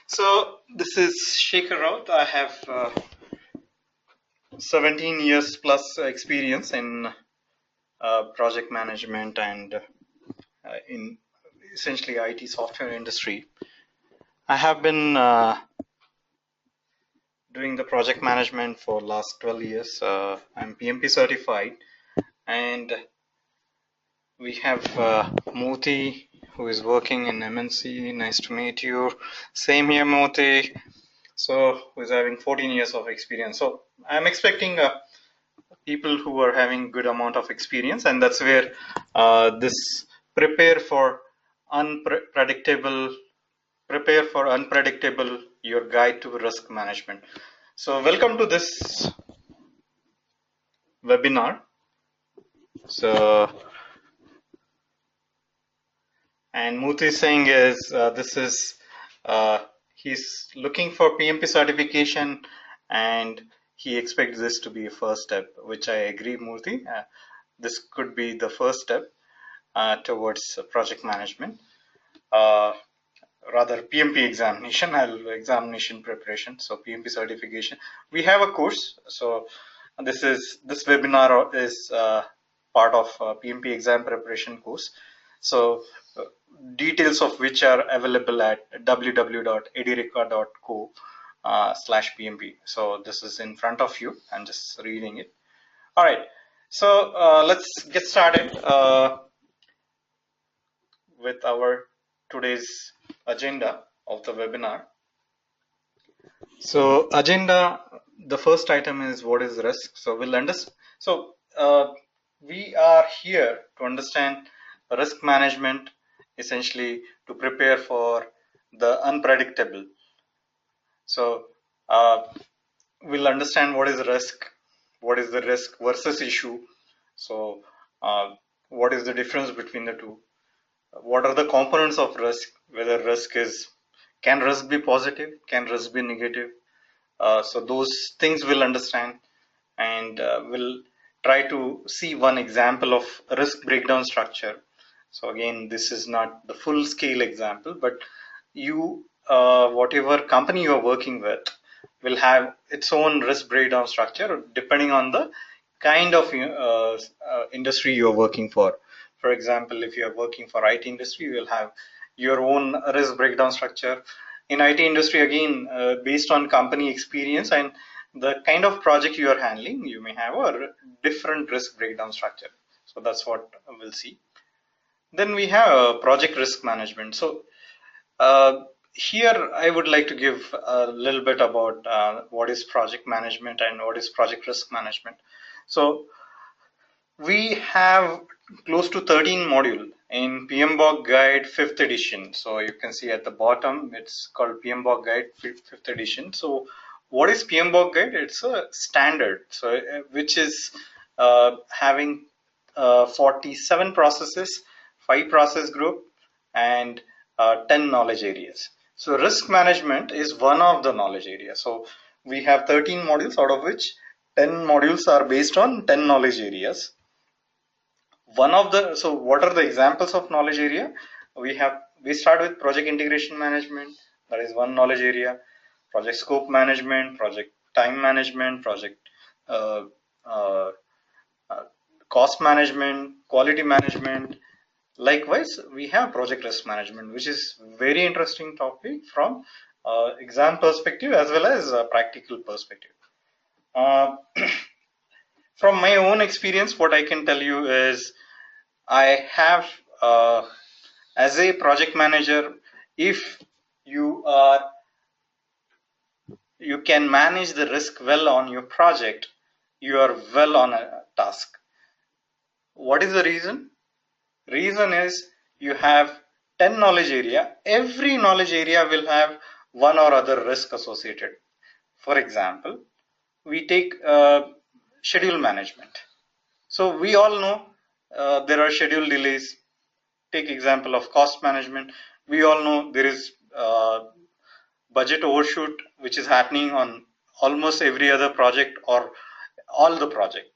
So this is Shekhar Raut. I have 17 years plus experience in project management and in essentially IT software industry. I have been doing the project management for last 12 years. I'm PMP certified, and we have Moti who is working in MNC. Nice to meet you. Same here, Moti. So who is having 14 years of experience. So I'm expecting people who are having good amount of experience, and that's where this prepare for unpredictable your guide to risk management. So welcome to this webinar. So, and Muti is saying is this is he's looking for PMP certification, and he expects this to be a first step, which I agree, Murthy. This could be the first step towards project management, rather PMP examination preparation. So PMP certification. We have a course. So this webinar is part of PMP exam preparation course. So details of which are available at www.edureka.co/PMP. So this is in front of you. I'm just reading it. All right. So let's get started with our today's agenda of the webinar. So agenda, the first item is what is risk. So we'll understand. So we are here to understand risk management, essentially to prepare for the unpredictable. So we'll understand what is risk, what is the risk versus issue. So what is the difference between the two? What are the components of risk? Whether risk is, can risk be positive? Can risk be negative? So those things we'll understand, and we'll try to see one example of risk breakdown structure. So again, this is not the full scale example, but you, whatever company you are working with, will have its own risk breakdown structure depending on the kind of industry you are working for. For example, if you are working for IT industry, you will have your own risk breakdown structure. In IT industry, again, based on company experience and the kind of project you are handling, you may have a different risk breakdown structure. So that's what we'll see. Then we have project risk management. So here I would like to give a little bit about what is project management and what is project risk management. So we have close to 13 module in PMBOK guide 5th edition. So you can see at the bottom, it's called PMBOK guide 5th edition. So what is PMBOK guide? It's a standard, so which is having 47 processes, 5 process group, and 10 knowledge areas. So risk management is one of the knowledge areas. So we have 13 modules, out of which 10 modules are based on 10 knowledge areas. So what are the examples of knowledge area? We start with project integration management. That is one knowledge area. Project scope management, project time management, project cost management, quality management. Likewise, we have project risk management, which is very interesting topic from exam perspective as well as practical perspective. From my own experience, what I can tell you is I have, as a project manager, if you can manage the risk well on your project, you are well on a task. What is the reason? Reason is you have 10 knowledge area. Every knowledge area will have one or other risk associated. For example, we take schedule management. So we all know there are schedule delays. Take example of cost management. We all know there is budget overshoot, which is happening on almost every other project or all the project.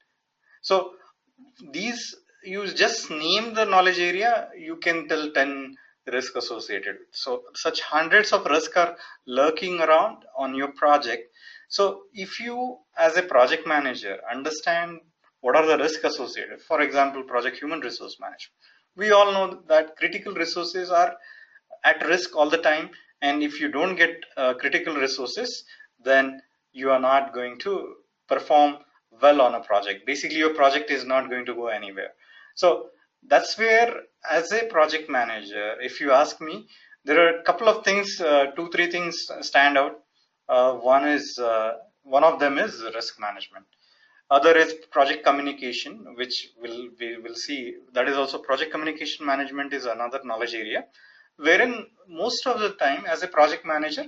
So these, you just name the knowledge area, you can tell 10 risk associated. So such hundreds of risks are lurking around on your project. So if you as a project manager understand what are the risks associated, for example, project human resource management, we all know that critical resources are at risk all the time, and if you don't get critical resources, then you are not going to perform well on a project. Basically your project is not going to go anywhere. So that's where, as a project manager, if you ask me, there are a couple of things, two three things stand out. One of them is risk management. Other is project communication, which we will see. That is also project communication management is another knowledge area, wherein most of the time as a project manager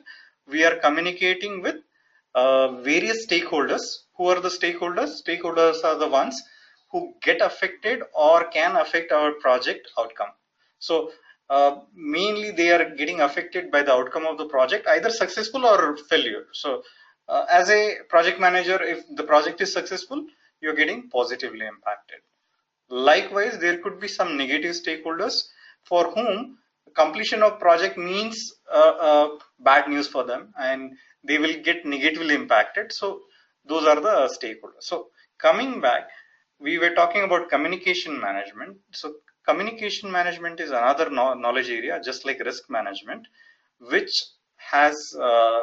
we are communicating with various stakeholders. Who are the stakeholders? Stakeholders are the ones who get affected or can affect our project outcome. So mainly they are getting affected by the outcome of the project, either successful or failure. So as a project manager, if the project is successful, you're getting positively impacted. Likewise, there could be some negative stakeholders for whom completion of project means bad news for them, and they will get negatively impacted. So those are the stakeholders. So coming back, we were talking about communication management. So communication management is another knowledge area, just like risk management, which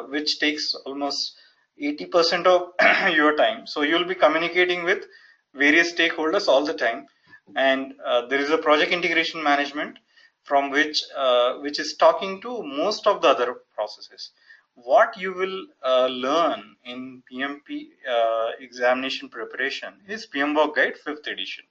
which takes almost 80% of your time. So you'll be communicating with various stakeholders all the time, and there is a project integration management from which is talking to most of the other processes. What you will learn in PMP examination preparation is PMBOK Guide 5th edition.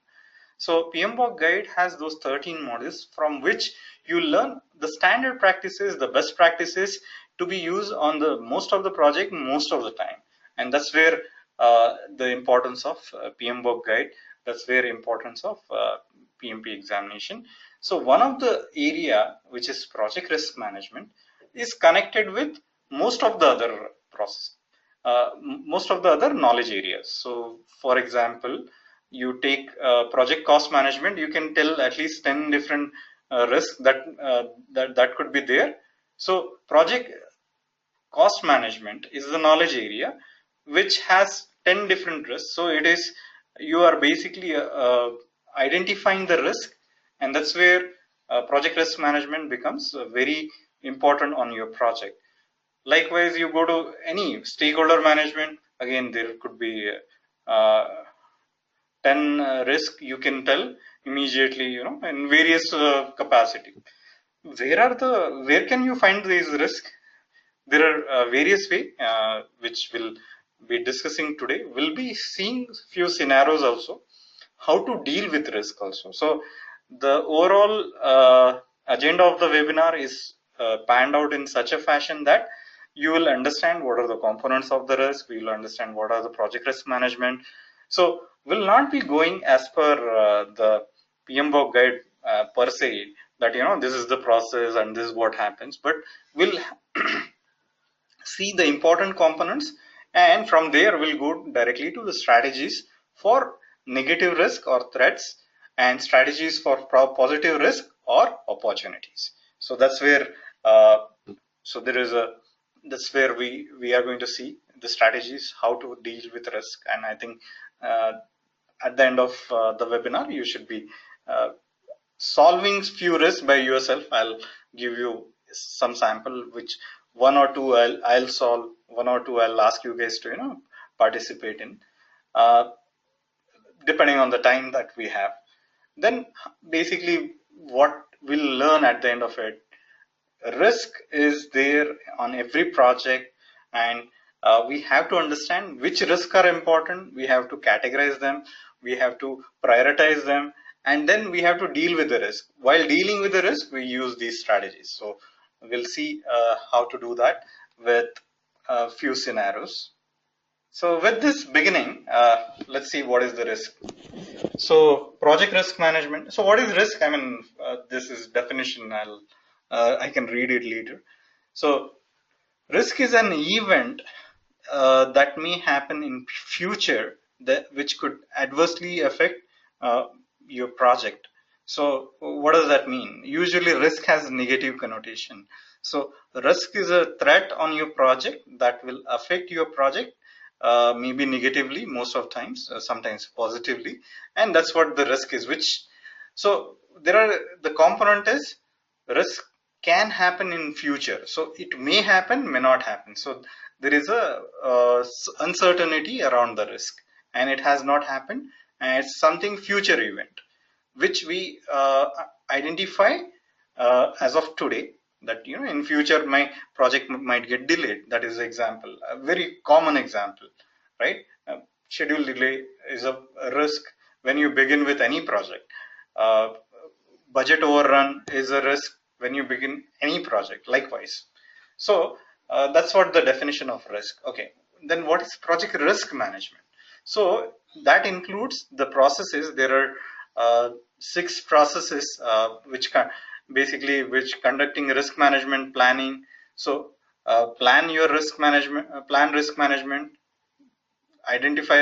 So PMBOK Guide has those 13 modules from which you learn the standard practices, the best practices to be used on the most of the project most of the time. And that's where the importance of PMBOK Guide, that's where importance of PMP examination. So one of the area which is project risk management is connected with most of the other process, most of the other knowledge areas. So for example, you take project cost management, you can tell at least 10 different risks that could be there. So project cost management is the knowledge area which has 10 different risks. So it is, you are basically identifying the risk, and that's where project risk management becomes very important on your project. Likewise, you go to any stakeholder management, again there could be uh, 10 risk you can tell immediately, in various capacity. Where can you find these risks? There are various way which we'll be discussing today. We'll be seeing few scenarios also, how to deal with risk also. So the overall agenda of the webinar is panned out in such a fashion that you will understand what are the components of the risk, we will understand what are the project risk management. So we'll not be going as per the PMBOK guide per se, that this is the process and this is what happens, but we'll see the important components, and from there we'll go directly to the strategies for negative risk or threats and strategies for positive risk or opportunities. So that's where so there is a that's where we are going to see the strategies how to deal with risk. And I think at the end of the webinar you should be solving few risks by yourself. I'll give you some sample, which one or two I'll solve, one or two I'll ask you guys to participate in, uh, depending on the time that we have. Then basically what we'll learn at the end of it, risk is there on every project, and we have to understand which risks are important. We have to categorize them, we have to prioritize them, and then we have to deal with the risk. While dealing with the risk, we use these strategies. So we'll see how to do that with a few scenarios. So with this beginning, let's see what is the risk. So project risk management. So what is risk? I mean, this is definition. I can read it later. So risk is an event that may happen in future which could adversely affect your project. So what does that mean? Usually risk has negative connotation. So risk is a threat on your project that will affect your project, maybe negatively most of times, sometimes positively, and that's what the risk is. Which so there are the component is risk can happen in future. So it may happen, may not happen. So there is a uncertainty around the risk, and it has not happened, and it's something future event which we identify as of today, that in future my project might get delayed. That is example, a very common example, right? Schedule delay is a risk when you begin with any project. uh, Budget overrun is a risk when you begin any project, likewise. So that's what the definition of risk. Okay, then what is project risk management? So that includes the processes. There are six processes basically which conducting risk management planning. So plan risk management, identify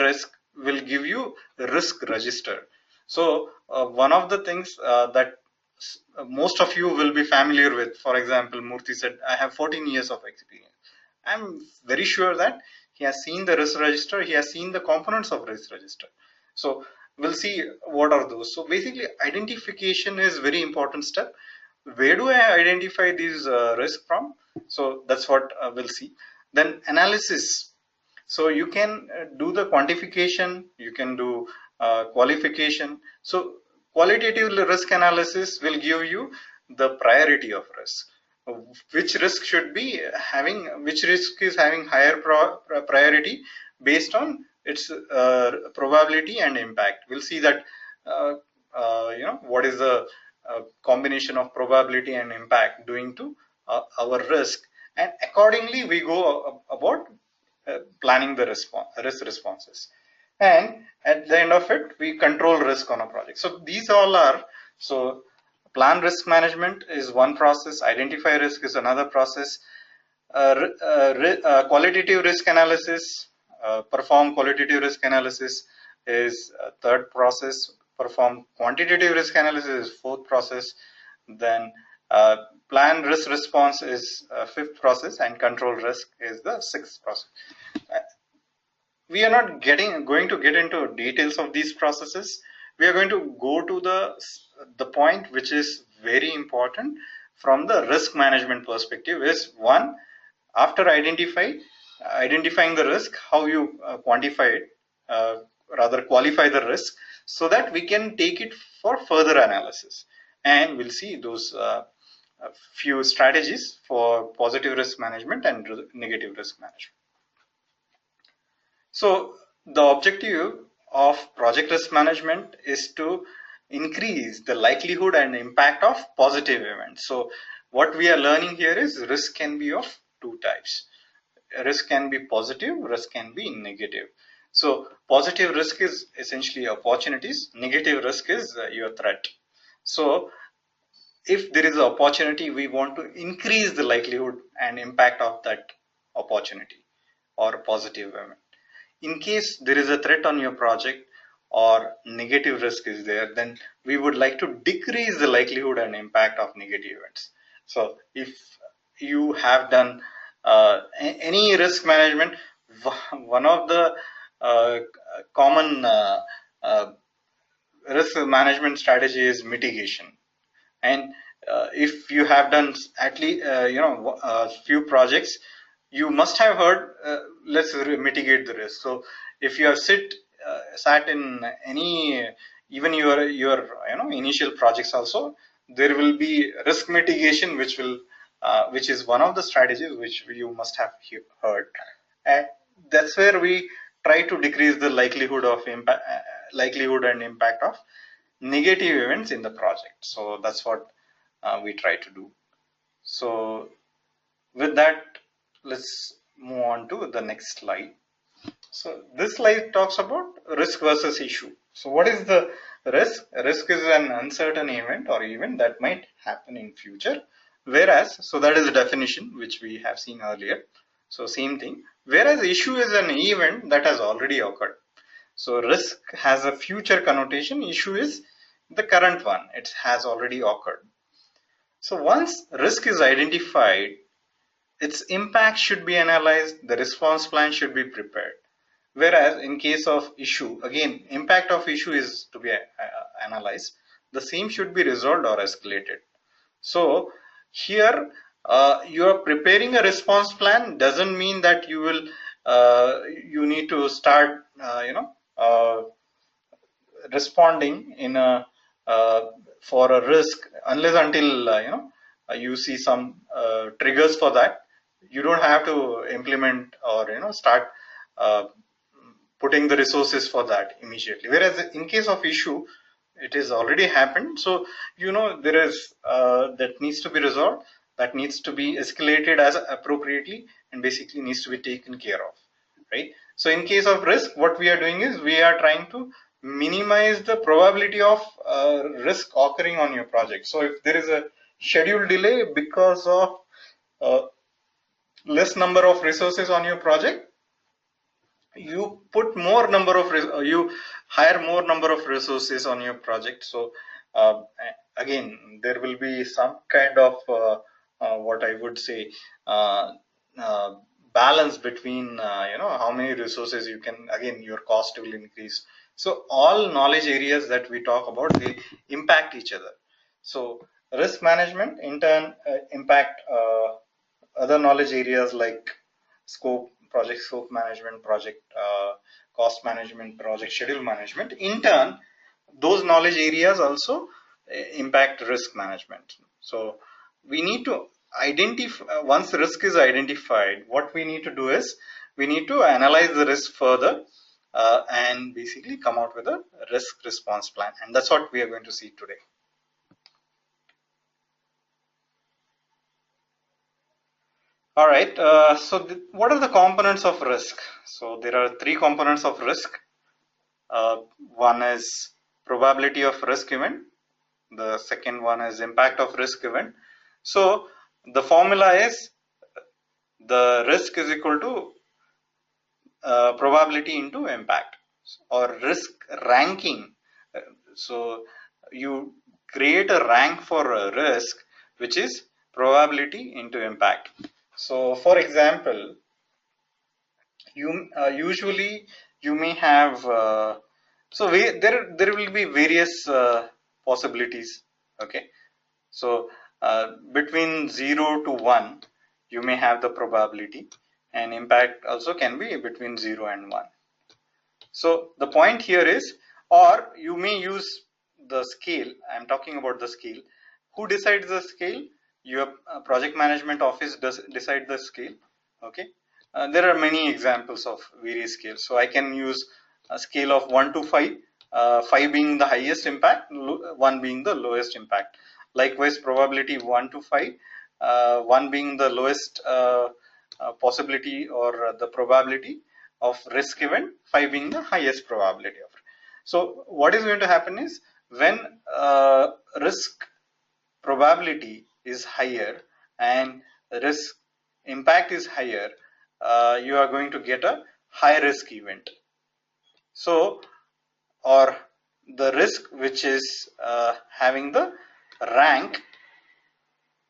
risk will give you risk register. So one of the things that most of you will be familiar with, for example, Murthy said I have 14 years of experience. I'm very sure that he has seen the risk register, he has seen the components of risk register. So we'll see what are those. So basically identification is very important step. Where do I identify these risk from? So that's what we'll see. Then analysis. So you can do the quantification, you can do qualification. So qualitative risk analysis will give you the priority of risk, which risk should be having, which risk is having higher priority based on its probability and impact. We'll see that what is the combination of probability and impact doing to our risk, and accordingly we go about planning the risk responses, and at the end of it we control risk on a project. So these all are, so plan risk management is one process, identify risk is another process, qualitative risk analysis, perform qualitative risk analysis is third process, perform quantitative risk analysis is fourth process, then plan risk response is fifth process, and control risk is the sixth process. We are not going to get into details of these processes. We are going to go to the point which is very important from the risk management perspective. Is one, after identifying the risk, how you quantify it, rather qualify the risk, so that we can take it for further analysis. And we'll see those a few strategies for positive risk management and negative risk management. So the objective of project risk management is to increase the likelihood and impact of positive events. So what we are learning here is risk can be of two types. Risk can be positive, risk can be negative. So positive risk is essentially opportunities, negative risk is your threat. So if there is an opportunity, we want to increase the likelihood and impact of that opportunity or positive event. In case there is a threat on your project or negative risk is there, then we would like to decrease the likelihood and impact of negative events. So if you have done any risk management, one of the common risk management strategy is mitigation. And if you have done at least a few projects, you must have heard let's mitigate the risk. So if you have sat in any, even your initial projects also, there will be risk mitigation, which is one of the strategies which you must have heard. And that's where we try to decrease the likelihood and impact of negative events in the project. So that's what we try to do. So with that, let's move on to the next slide. So this slide talks about risk versus issue. So what is the risk? Risk is an uncertain event or event that might happen in future. Whereas, so that is the definition which we have seen earlier. So same thing. Whereas issue is an event that has already occurred. So risk has a future connotation, issue is the current one, it has already occurred. So once risk is identified, its impact should be analyzed, the response plan should be prepared. Whereas in case of issue, again, impact of issue is to be analyzed. The same should be resolved or escalated. So here you are preparing a response plan doesn't mean that you will you need to start responding in a for a risk unless until you see some triggers for that. You don't have to implement or start uh, putting the resources for that immediately, whereas in case of issue it is already happened. So there is that needs to be resolved, that needs to be escalated as appropriately, and basically needs to be taken care of, right? So in case of risk, what we are doing is we are trying to minimize the probability of risk occurring on your project. So if there is a schedule delay because of uh, less number of resources on your project, you put more number of you hire more number of resources on your project. So again, there will be some kind of what I would say uh, uh, balance between how many resources you can, again your cost will increase. So all knowledge areas that we talk about, they impact each other. So risk management in turn impact other knowledge areas like scope, project scope management, project cost management, project schedule management. In turn, those knowledge areas also impact risk management. So we need to identify, once risk is identified, what we need to do is we need to analyze the risk further and basically come out with a risk response plan. And that's what we are going to see today. All right. So what are the components of risk? So there are three components of risk. One is probability of risk event. The second one is impact of risk event. So the formula is the risk is equal to probability into impact, or risk ranking. So you create a rank for a risk, which is probability into impact. So for example, you usually you may have there will be various possibilities. Okay, so between 0 to 1 you may have the probability, and impact also can be between 0 and 1. So the point here is, or you may use the scale. I'm talking about the scale. Who decides the scale? Your project management office does decide the scale. Okay, there are many examples of various scales. So I can use a scale of 1 to 5, 5 being the highest impact, 1 being the lowest impact. Likewise, probability 1 to 5, 1 being the lowest possibility or the probability of risk event, 5 being the highest probability of. So what is going to happen is, when risk probability is higher and risk impact is higher, you are going to get a high risk event. So, or the risk which is having the rank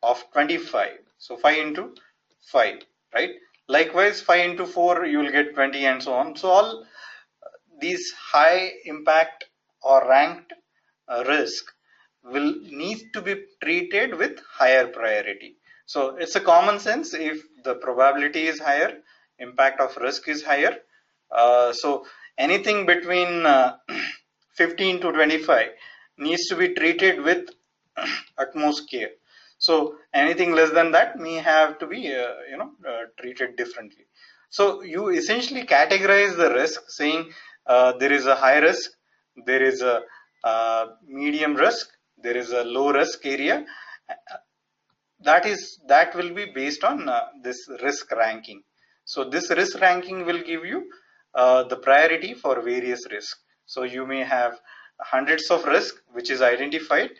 of 25. So 5 into 5, right? Likewise, 5 into 4, you will get 20 and so on. So all these high impact or ranked risk will need to be treated with higher priority. So it's a common sense, if the probability is higher, impact of risk is higher. So anything between 15 to 25 needs to be treated with utmost care. So anything less than that may have to be treated differently. So you essentially categorize the risk, saying there is a high risk, there is a medium risk, there is a low risk area. That will be based on this risk ranking. So this risk ranking will give you the priority for various risks. So you may have hundreds of risks which is identified,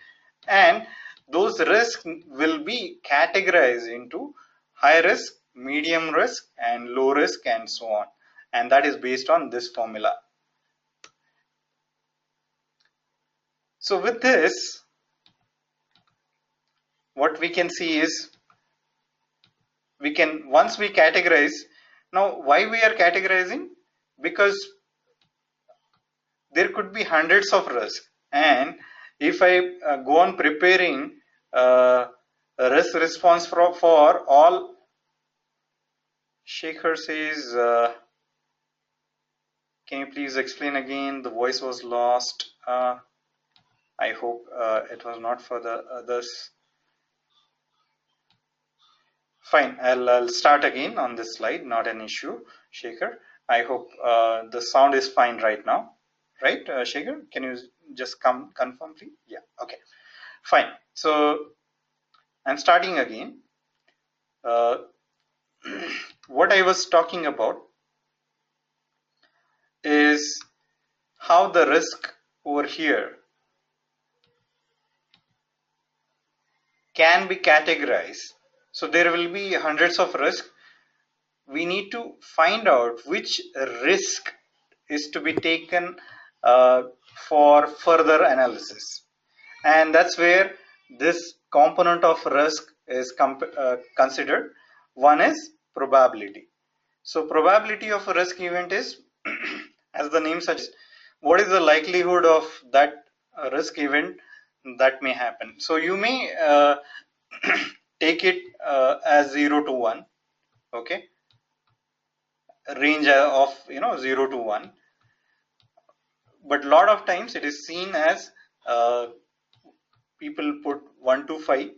and those risks will be categorized into high risk, medium risk, and low risk, and so on. And that is based on this formula. So with this, what we can see is once we categorize, now why we are categorizing? Because there could be hundreds of risks, and if I go on preparing a risk response for all. Shekhar says, can you please explain again? The voice was lost. I hope it was not for the others. Fine, I'll start again on this slide, not an issue, Shekhar. I hope the sound is fine right now. Right, Shekhar? Can you just confirm, please? Yeah, okay. Fine. So I'm starting again. What I was talking about is how the risk over here can be categorized. So there will be hundreds of risks. We need to find out which risk is to be taken for further analysis, and that's where this component of risk is considered. One is probability. So probability of a risk event is as the name suggests, what is the likelihood of that risk event that may happen. So you may take it as 0 to 1, okay, range of 0 to 1, but a lot of times it is seen as people put 1 to 5,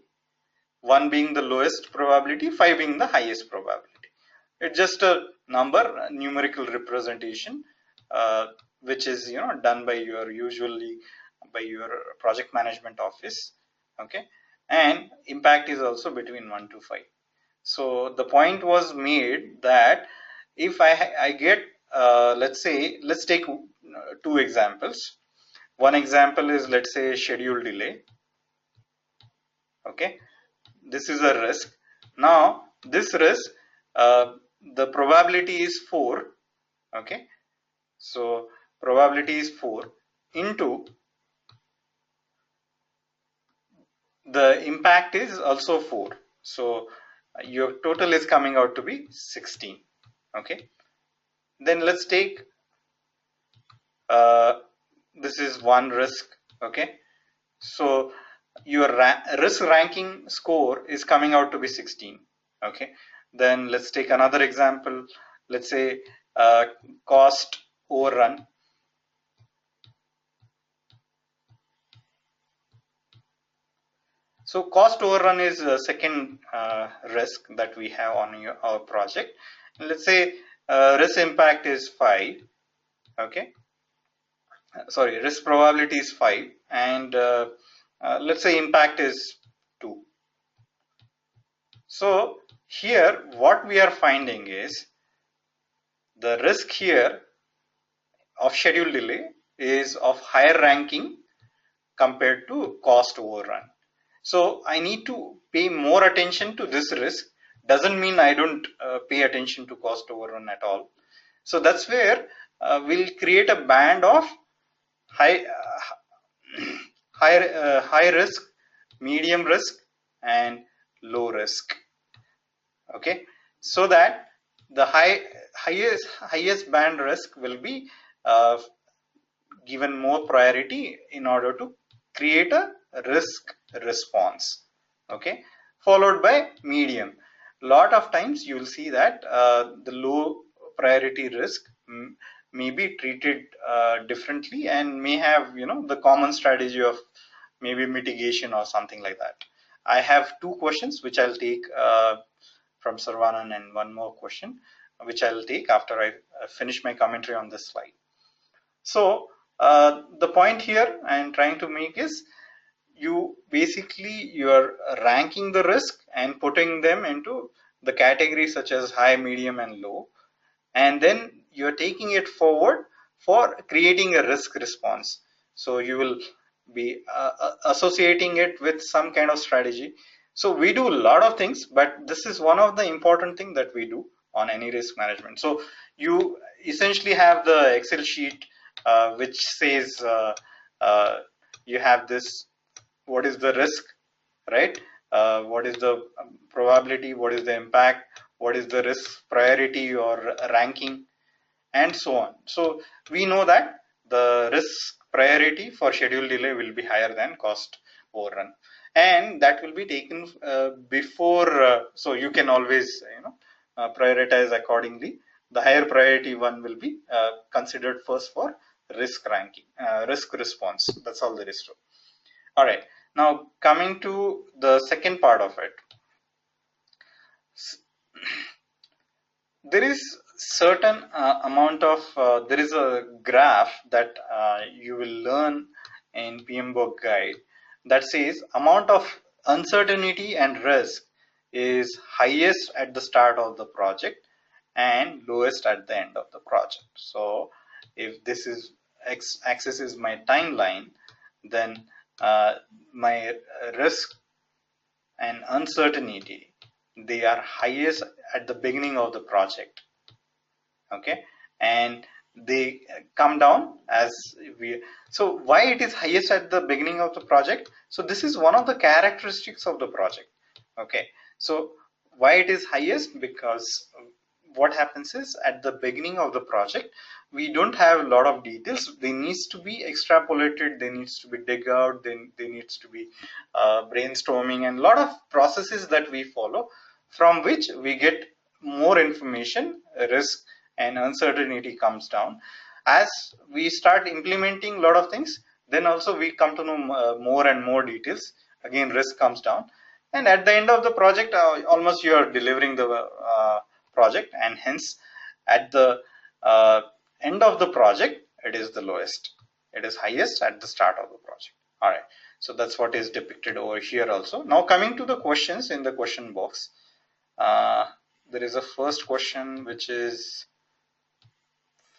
1 being the lowest probability, 5 being the highest probability. It's just a number, a numerical representation, which is done by usually by your project management office, okay, and impact is also between 1 to 5. So the point was made that if I get let's take two examples. One example is, let's say, schedule delay. Okay, this is a risk. Now this risk, the probability is 4. Okay, so probability is 4 into the impact is also 4. So your total is coming out to be 16. Okay, then let's take this is one risk. Okay, so your risk ranking score is coming out to be 16. Okay, then let's take another example. Let's say cost overrun. So cost overrun is a second risk that we have on our project. Let's say risk impact is 5. Okay, sorry, risk probability is 5, and let's say impact is 2. So here what we are finding is the risk here of schedule delay is of higher ranking compared to cost overrun. So I need to pay more attention to this risk. Doesn't mean I don't pay attention to cost overrun at all. So that's where we'll create a band of high risk, medium risk, and low risk. Okay, so that the highest band risk will be given more priority in order to create a risk response. Okay, followed by medium. Lot of times you will see that the low priority risk may be treated differently and may have the common strategy of maybe mitigation or something like that. I have two questions which I'll take from Sarvanan, and one more question which I'll take after I finish my commentary on this slide. So the point here I'm trying to make is you are ranking the risk and putting them into the categories such as high, medium, and low, and then you're taking it forward for creating a risk response. So you will be associating it with some kind of strategy. So we do a lot of things, but this is one of the important things that we do on any risk management. So you essentially have the Excel sheet which says you have this, what is the risk, right? What is the probability, what is the impact, what is the risk priority or ranking, and so on. So we know that the risk priority for schedule delay will be higher than cost overrun, and that will be taken before, so you can always prioritize accordingly. The higher priority one will be considered first for risk ranking, risk response. That's all there is to. All right, now coming to the second part of it, there is certain amount of there is a graph that you will learn in PMBOK guide that says amount of uncertainty and risk is highest at the start of the project and lowest at the end of the project. So if this is x axis is my timeline, then my risk and uncertainty, they are highest at the beginning of the project, okay, and they come down as we. So why it is highest at the beginning of the project? So this is one of the characteristics of the project, okay. So why it is highest? Because what happens is at the beginning of the project we don't have a lot of details. They needs to be extrapolated, they needs to be dig out, then they needs to be brainstorming and a lot of processes that we follow, from which we get more information. Risk and uncertainty comes down as we start implementing a lot of things. Then also we come to know more and more details. Again, risk comes down, and at the end of the project almost you are delivering the project, and hence at the uh, end of the project it is the lowest. It is highest at the start of the project. All right, so that's what is depicted over here also. Now coming to the questions in the question box, there is a first question which is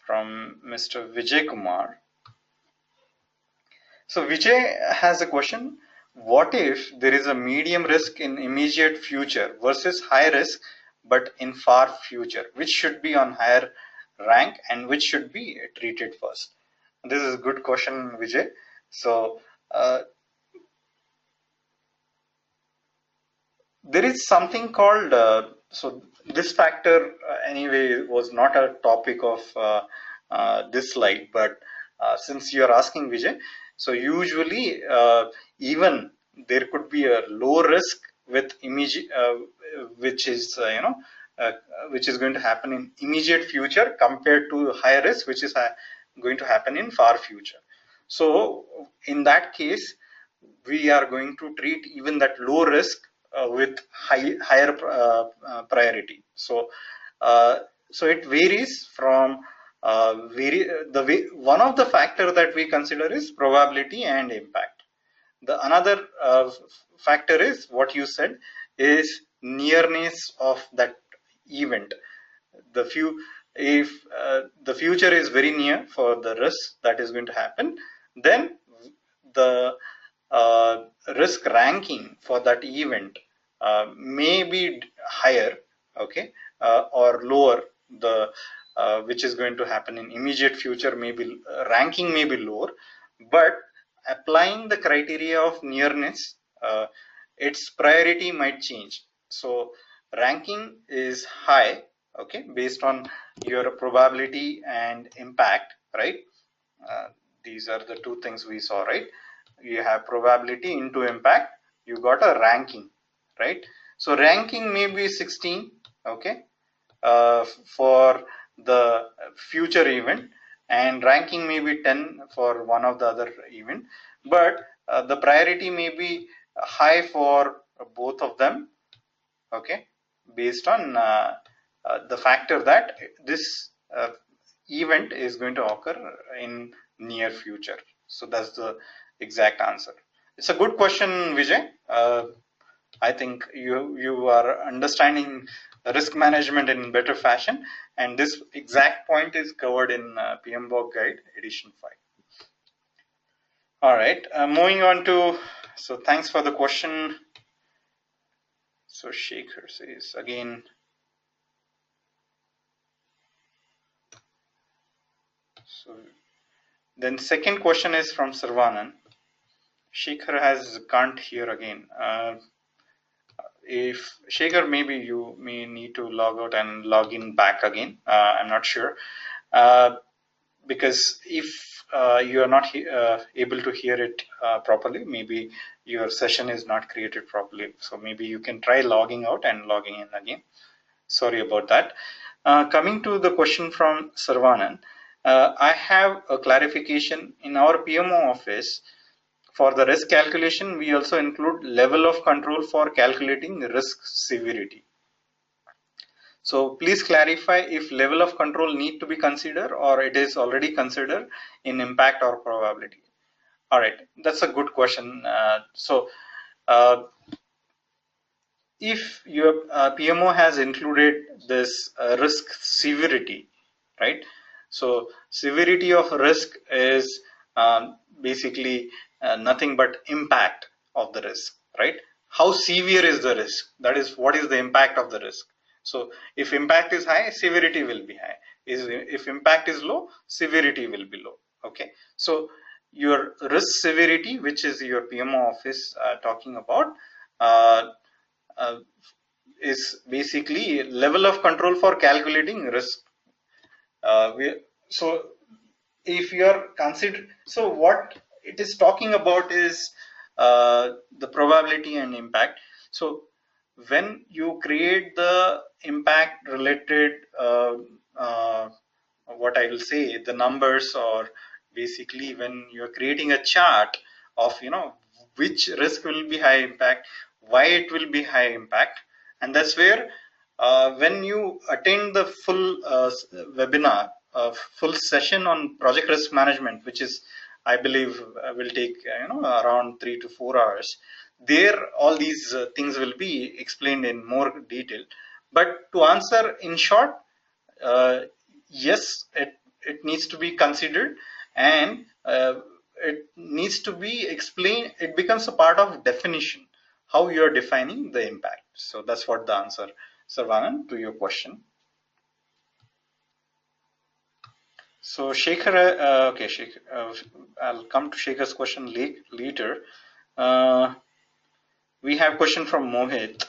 from Mr. Vijay Kumar. So Vijay has a question: what if there is a medium risk in immediate future versus high risk but in far future? Which should be on higher rank and which should be treated first? This is a good question, Vijay. So there is something called so this factor anyway was not a topic of this slide, but since you are asking, Vijay, so usually even there could be a low risk with immediate which is uh, which is going to happen in immediate future compared to high risk which is going to happen in far future. So in that case we are going to treat even that low risk with higher priority. So so it varies from the way. One of the factor that we consider is probability and impact. The another factor is what you said is nearness of that event. The few If the future is very near for the risk that is going to happen, then the uh, risk ranking for that event may be higher, okay, or lower. The which is going to happen in immediate future may be ranking may be lower, but applying the criteria of nearness, its priority might change. So ranking is high, okay, based on your probability and impact, right? uh, these are the two things we saw, right? You have probability into impact, you got a ranking, right? So ranking may be 16, okay, for the future event, and ranking may be 10 for one of the other event, but the priority may be high for both of them, okay, based on the factor that this event is going to occur in near future. So that's the exact answer. It's a good question, Vijay. I think you are understanding risk management in better fashion, and this exact point is covered in PMBOK guide edition 5. All right, moving on to, so thanks for the question. So Shaker says again, so then second question is from Sarvanan. Shekhar can't hear again. If Shekhar, maybe you may need to log out and log in back again. I'm not sure. Because if you are not able to hear it properly, maybe your session is not created properly. So maybe you can try logging out and logging in again. Sorry about that. Coming to the question from Sarvanan, I have a clarification. In our PMO office, for the risk calculation, we also include level of control for calculating risk severity. So please clarify if level of control need to be considered or it is already considered in impact or probability. All right, that's a good question. Uh, if your PMO has included this risk severity, right? So severity of risk is basically nothing but impact of the risk, right? How severe is the risk? That is, what is the impact of the risk? So if impact is high, severity will be high. If impact is low, severity will be low. Okay, so your risk severity, which is your PMO office talking about, uh, uh, is basically level of control for calculating risk. So if you are consider, so what it is talking about is the probability and impact. So when you create the impact related what I will say, the numbers, or basically when you're creating a chart of which risk will be high impact, why it will be high impact, and that's where when you attend the full webinar, full session on project risk management, which is I believe will take around 3 to 4 hours. There, all these things will be explained in more detail. But to answer in short, uh, yes, it needs to be considered, and it needs to be explained. It becomes a part of definition, how you are defining the impact. So that's what the answer, Sarvanan, to your question. So Shekhar, okay, Shekhar, I'll come to Shekhar's question later. Uh, we have question from Mohit.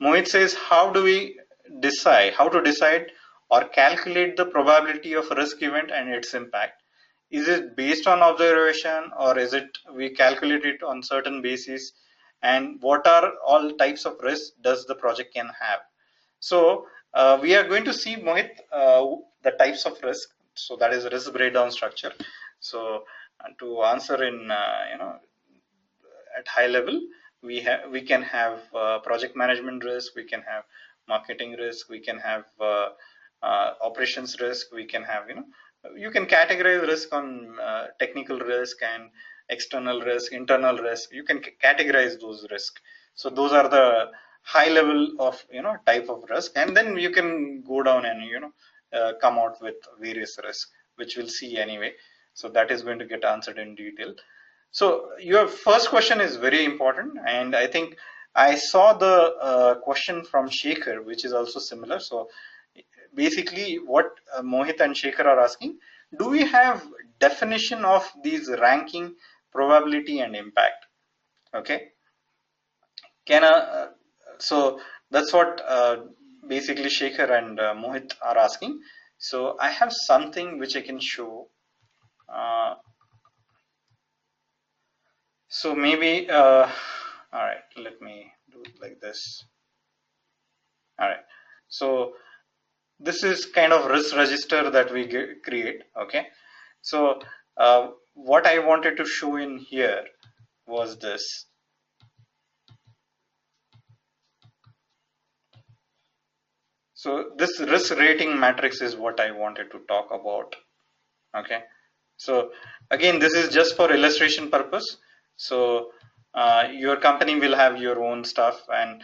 Mohit says, how to decide or calculate the probability of a risk event and its impact? Is it based on observation, or is it we calculate it on certain basis? And what are all types of risks does the project can have? So we are going to see, Mohit, the types of risk. So that is risk breakdown structure. So to answer in at high level, we can have project management risk, we can have marketing risk, we can have operations risk, we can have you can categorize risk on technical risk and external risk, internal risk. You can categorize those risks. So those are the high level of type of risk, and then you can go down and come out with various risks, which we'll see anyway. So that is going to get answered in detail. So your first question is very important, and I think I saw the question from Shekhar, which is also similar. So basically, what Mohit and Shekhar are asking: do we have definition of these ranking, probability, and impact? Okay, can so that's what basically Shekhar and Mohit are asking. So I have something which I can show. Uh, So maybe, all right, let me do it like this. All right. So this is kind of risk register that we create. Okay. So what I wanted to show in here was this. So this risk rating matrix is what I wanted to talk about. Okay. So again, this is just for illustration purpose. So your company will have your own stuff, and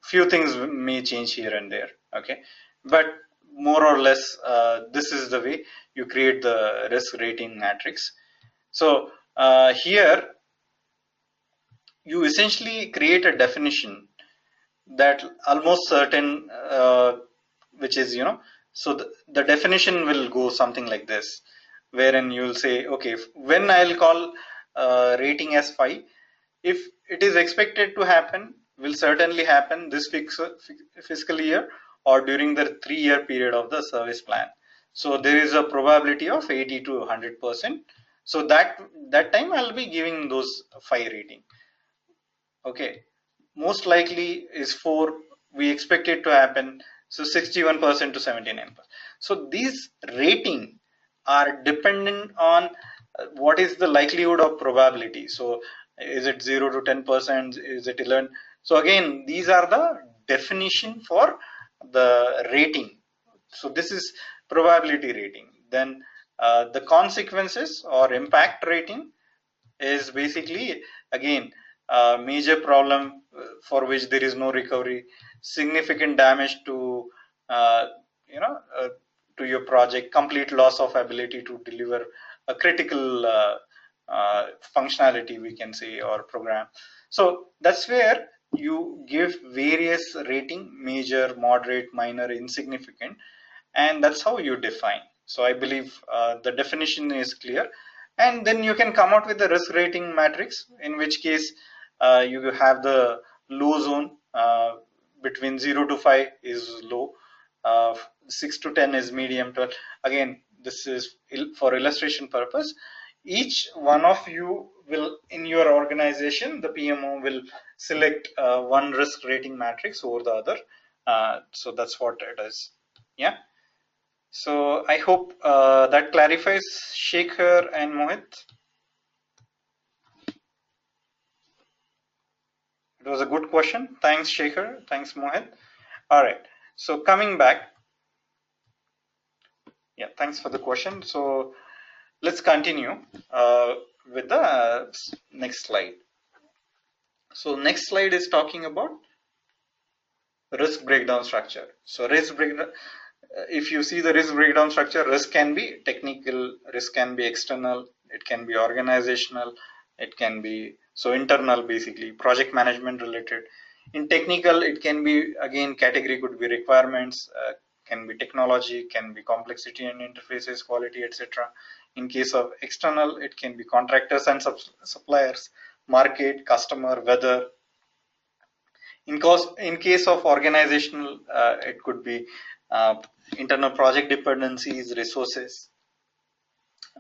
few things may change here and there. Okay, but more or less, this is the way you create the risk rating matrix. So here you essentially create a definition that almost certain, which is so the definition will go something like this, wherein you'll say, okay, when I'll call rating as 5. If it is expected to happen, will certainly happen this fiscal year or during the 3-year period of the service plan. So there is a probability of 80 to 100%. So that time I'll be giving those 5 rating. Okay, most likely is 4. We expect it to happen. So 61% to 79%. So these rating are dependent on what is the likelihood of probability. So is it 0 to 10%? Is it 11? So again, these are the definition for the rating. So this is probability rating. Then the consequences or impact rating is basically again a major problem for which there is no recovery, significant damage to uh, you know uh, to your project, complete loss of ability to deliver a critical functionality, we can say, or program. So that's where you give various rating: major, moderate, minor, insignificant, and that's how you define. So I believe the definition is clear, and then you can come out with the risk rating matrix, in which case you have the low zone. Between 0 to 5 is low, 6 to 10 is medium, 12. Again, this is for illustration purpose. Each one of you will, in your organization, the PMO will select one risk rating matrix over the other. So that's what it is. Yeah. So I hope that clarifies, Shekhar and Mohit. It was a good question. Thanks, Shekhar. Thanks, Mohit. All right. So coming back, yeah, thanks for the question. So let's continue with the next slide. So next slide is talking about risk breakdown structure. So risk breakdown, if you see the risk breakdown structure, risk can be technical, risk can be external, it can be organizational, it can be so internal, basically project management related. In technical, it can be, again, category could be requirements, can be technology, can be complexity and interfaces, quality, etc. In case of external, it can be contractors and suppliers, market, customer, weather. In case of organizational, it could be internal project dependencies, resources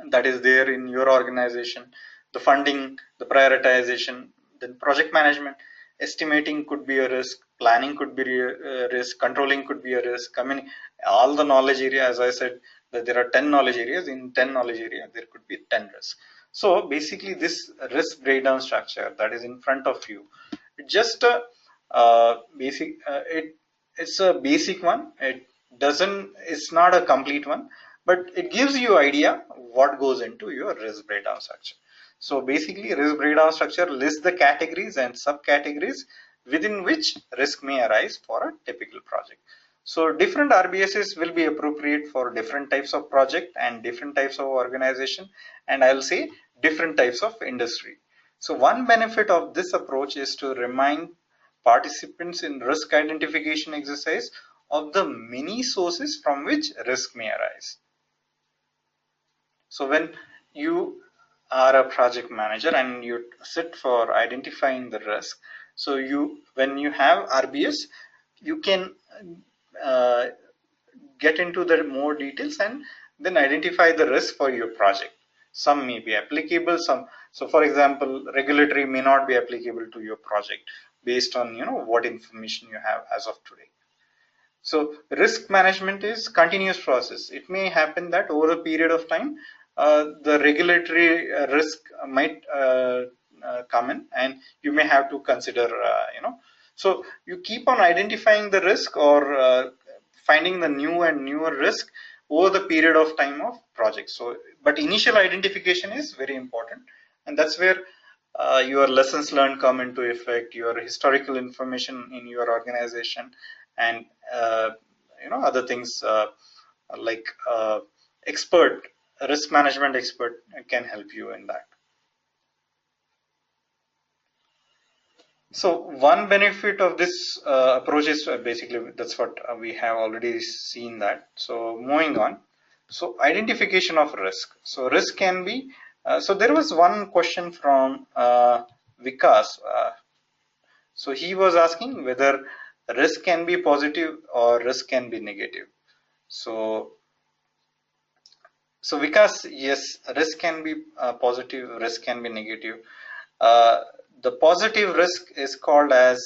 that is there in your organization, the funding, the prioritization, then project management, estimating could be a risk, planning could be a risk, controlling could be a risk. I mean, all the knowledge area, as I said, that there are 10 knowledge areas. In 10 knowledge area, there could be 10 risks. So basically, this risk breakdown structure that is in front of you, just a basic. It's a basic one. It's not a complete one, but it gives you idea what goes into your risk breakdown structure. So basically, risk breakdown structure lists the categories and subcategories within which risk may arise for a typical project. So different RBSs will be appropriate for different types of project and different types of organization, and I'll say different types of industry. So one benefit of this approach is to remind participants in risk identification exercise of the many sources from which risk may arise. So when you are a project manager and you sit for identifying the risk, so when you have RBS, you can get into the more details and then identify the risk for your project. Some may be applicable, so for example, regulatory may not be applicable to your project based on what information you have as of today. So risk management is continuous process. It may happen that over a period of time, the regulatory risk might come in, and you may have to consider, so you keep on identifying the risk or finding the new and newer risk over the period of time of project. So, but initial identification is very important, and that's where your lessons learned come into effect, your historical information in your organization, and other things like risk management expert can help you in that. So one benefit of this approach is basically that's what we have already seen that. So moving on. So identification of risk. So risk can be So there was one question from Vikas. So he was asking whether risk can be positive or risk can be negative. So, so Vikas, yes, risk can be positive, risk can be negative. Uh, the positive risk is called as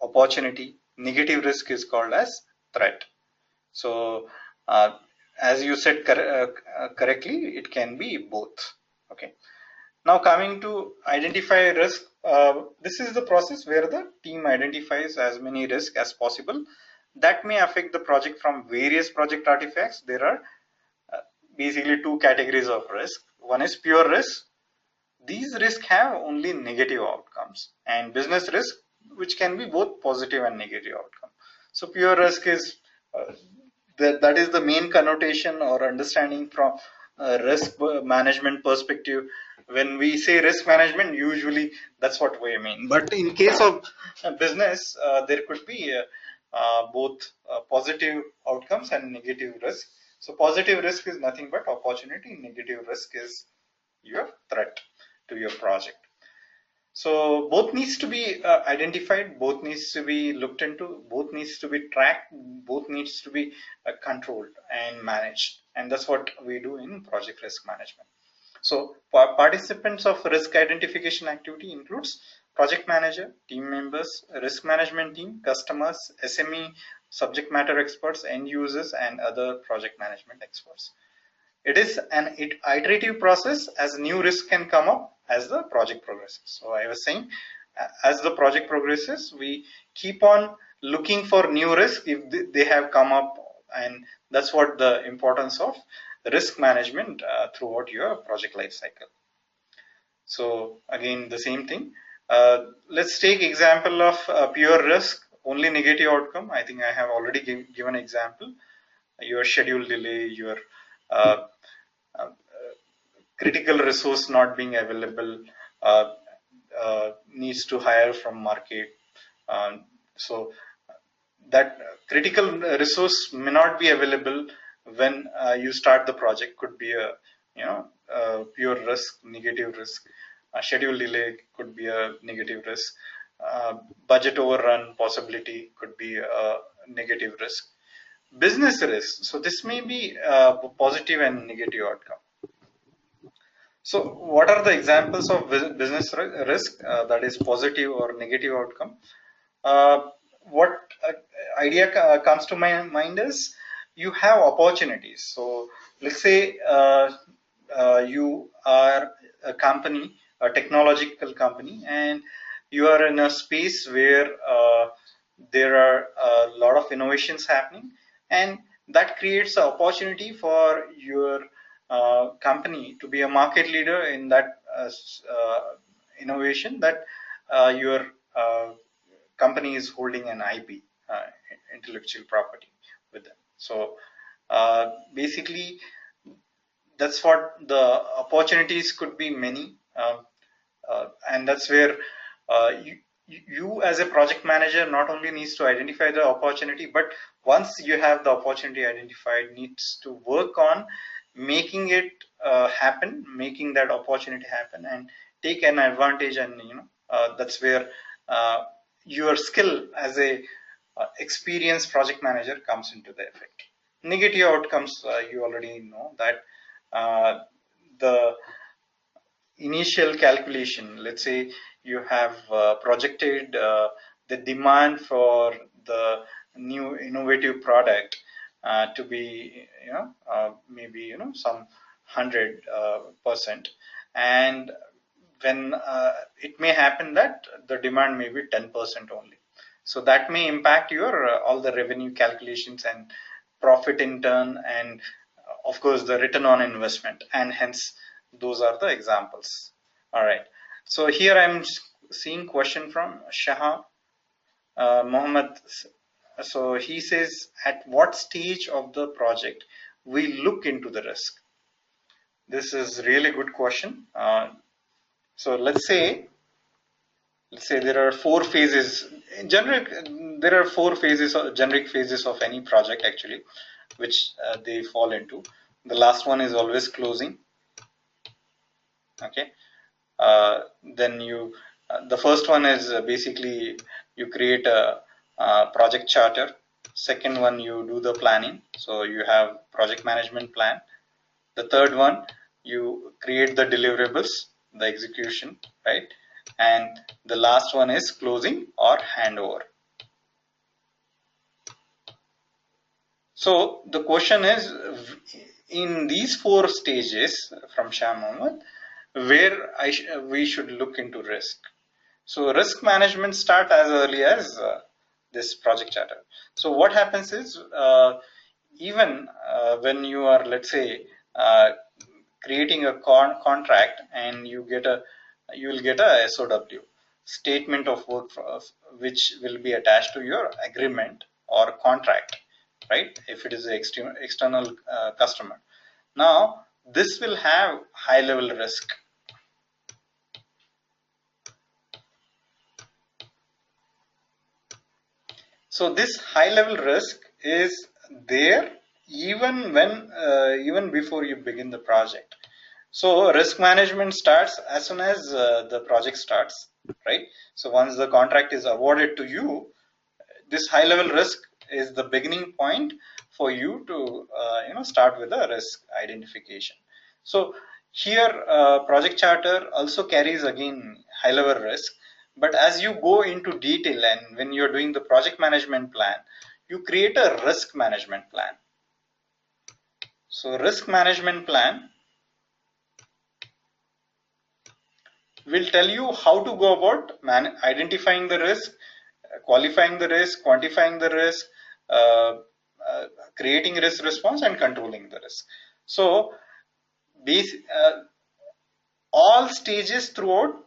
opportunity. Negative risk is called as threat. So, as you said correctly, it can be both. Okay. Now coming to identify risk, this is the process where the team identifies as many risks as possible that may affect the project from various project artifacts. There are basically two categories of risk. One is pure risk. These risks have only negative outcomes, and business risk, which can be both positive and negative outcome. So pure risk is that is the main connotation or understanding from risk management perspective. When we say risk management, usually that's what we mean. But in case of business, there could be both positive outcomes and negative risk. So positive risk is nothing but opportunity. Negative risk is your threat to your project. So both needs to be identified, both needs to be looked into, both needs to be tracked, both needs to be controlled and managed. And that's what we do in project risk management. So participants of risk identification activity includes project manager, team members, risk management team, customers, SME, subject matter experts, end users, and other project management experts. It is an iterative process as new risks can come up as the project progresses. So I was saying, as the project progresses, we keep on looking for new risks if they have come up, and that's what the importance of risk management throughout your project life cycle. So again, the same thing. Let's take example of pure risk, only negative outcome. I think I have already given example. Your schedule delay, your uh, uh, critical resource not being available, uh, needs to hire from market. So that critical resource may not be available when you start the project. Could be a pure risk, negative risk. Schedule delay could be a negative risk. Budget overrun possibility could be a negative risk. Business risk. So this may be positive and negative outcome. So what are the examples of business risk that is positive or negative outcome? Uh, what idea comes to my mind is you have opportunities. So let's say you are a company, a technological company, and you are in a space where there are a lot of innovations happening, and that creates an opportunity for your company to be a market leader in that innovation that your company is holding an IP, intellectual property, with them. So basically, that's what the opportunities could be many, and that's where you as a project manager not only needs to identify the opportunity, but once you have the opportunity identified, needs to work on making it happen, making that opportunity happen, and take an advantage. And that's where your skill as a experienced project manager comes into the effect. Negative outcomes, you already know that the initial calculation, let's say you have projected the demand for the new innovative product to be maybe some 100%, and when it may happen that the demand may be 10% only. So that may impact your all the revenue calculations and profit in turn, and of course the return on investment, and hence those are the examples. All right. So here I'm seeing question from Shah Mohammed. So he says, at what stage of the project we look into the risk? This is really good question. So let's say there are four phases. In generic, there are four phases, or generic phases of any project actually, which they fall into. The last one is always closing. Okay. Then you the first one is basically you create a project charter. Second one, you do the planning, so you have project management plan. The third one, you create the deliverables, the execution, right? And the last one is closing or handover. So the question is, in these four stages from Shah Mohammed, where we should look into risk. So risk management start as early as this project charter. So what happens is, even when you are, let's say, uh, creating a contract, and you will get a SOW, statement of work, which will be attached to your agreement or contract, right? If it is an external customer. Now this will have high level risk. So this high level risk is there even before you begin the project. So risk management starts as soon as the project starts, right? So once the contract is awarded to you, this high level risk is the beginning point for you to start with the risk identification. So here project charter also carries again high level risk, but as you go into detail and when you're doing the project management plan, you create a risk management plan. So risk management plan will tell you how to go about identifying the risk, qualifying the risk, quantifying the risk, uh, uh, creating risk response, and controlling the risk. So all stages throughout,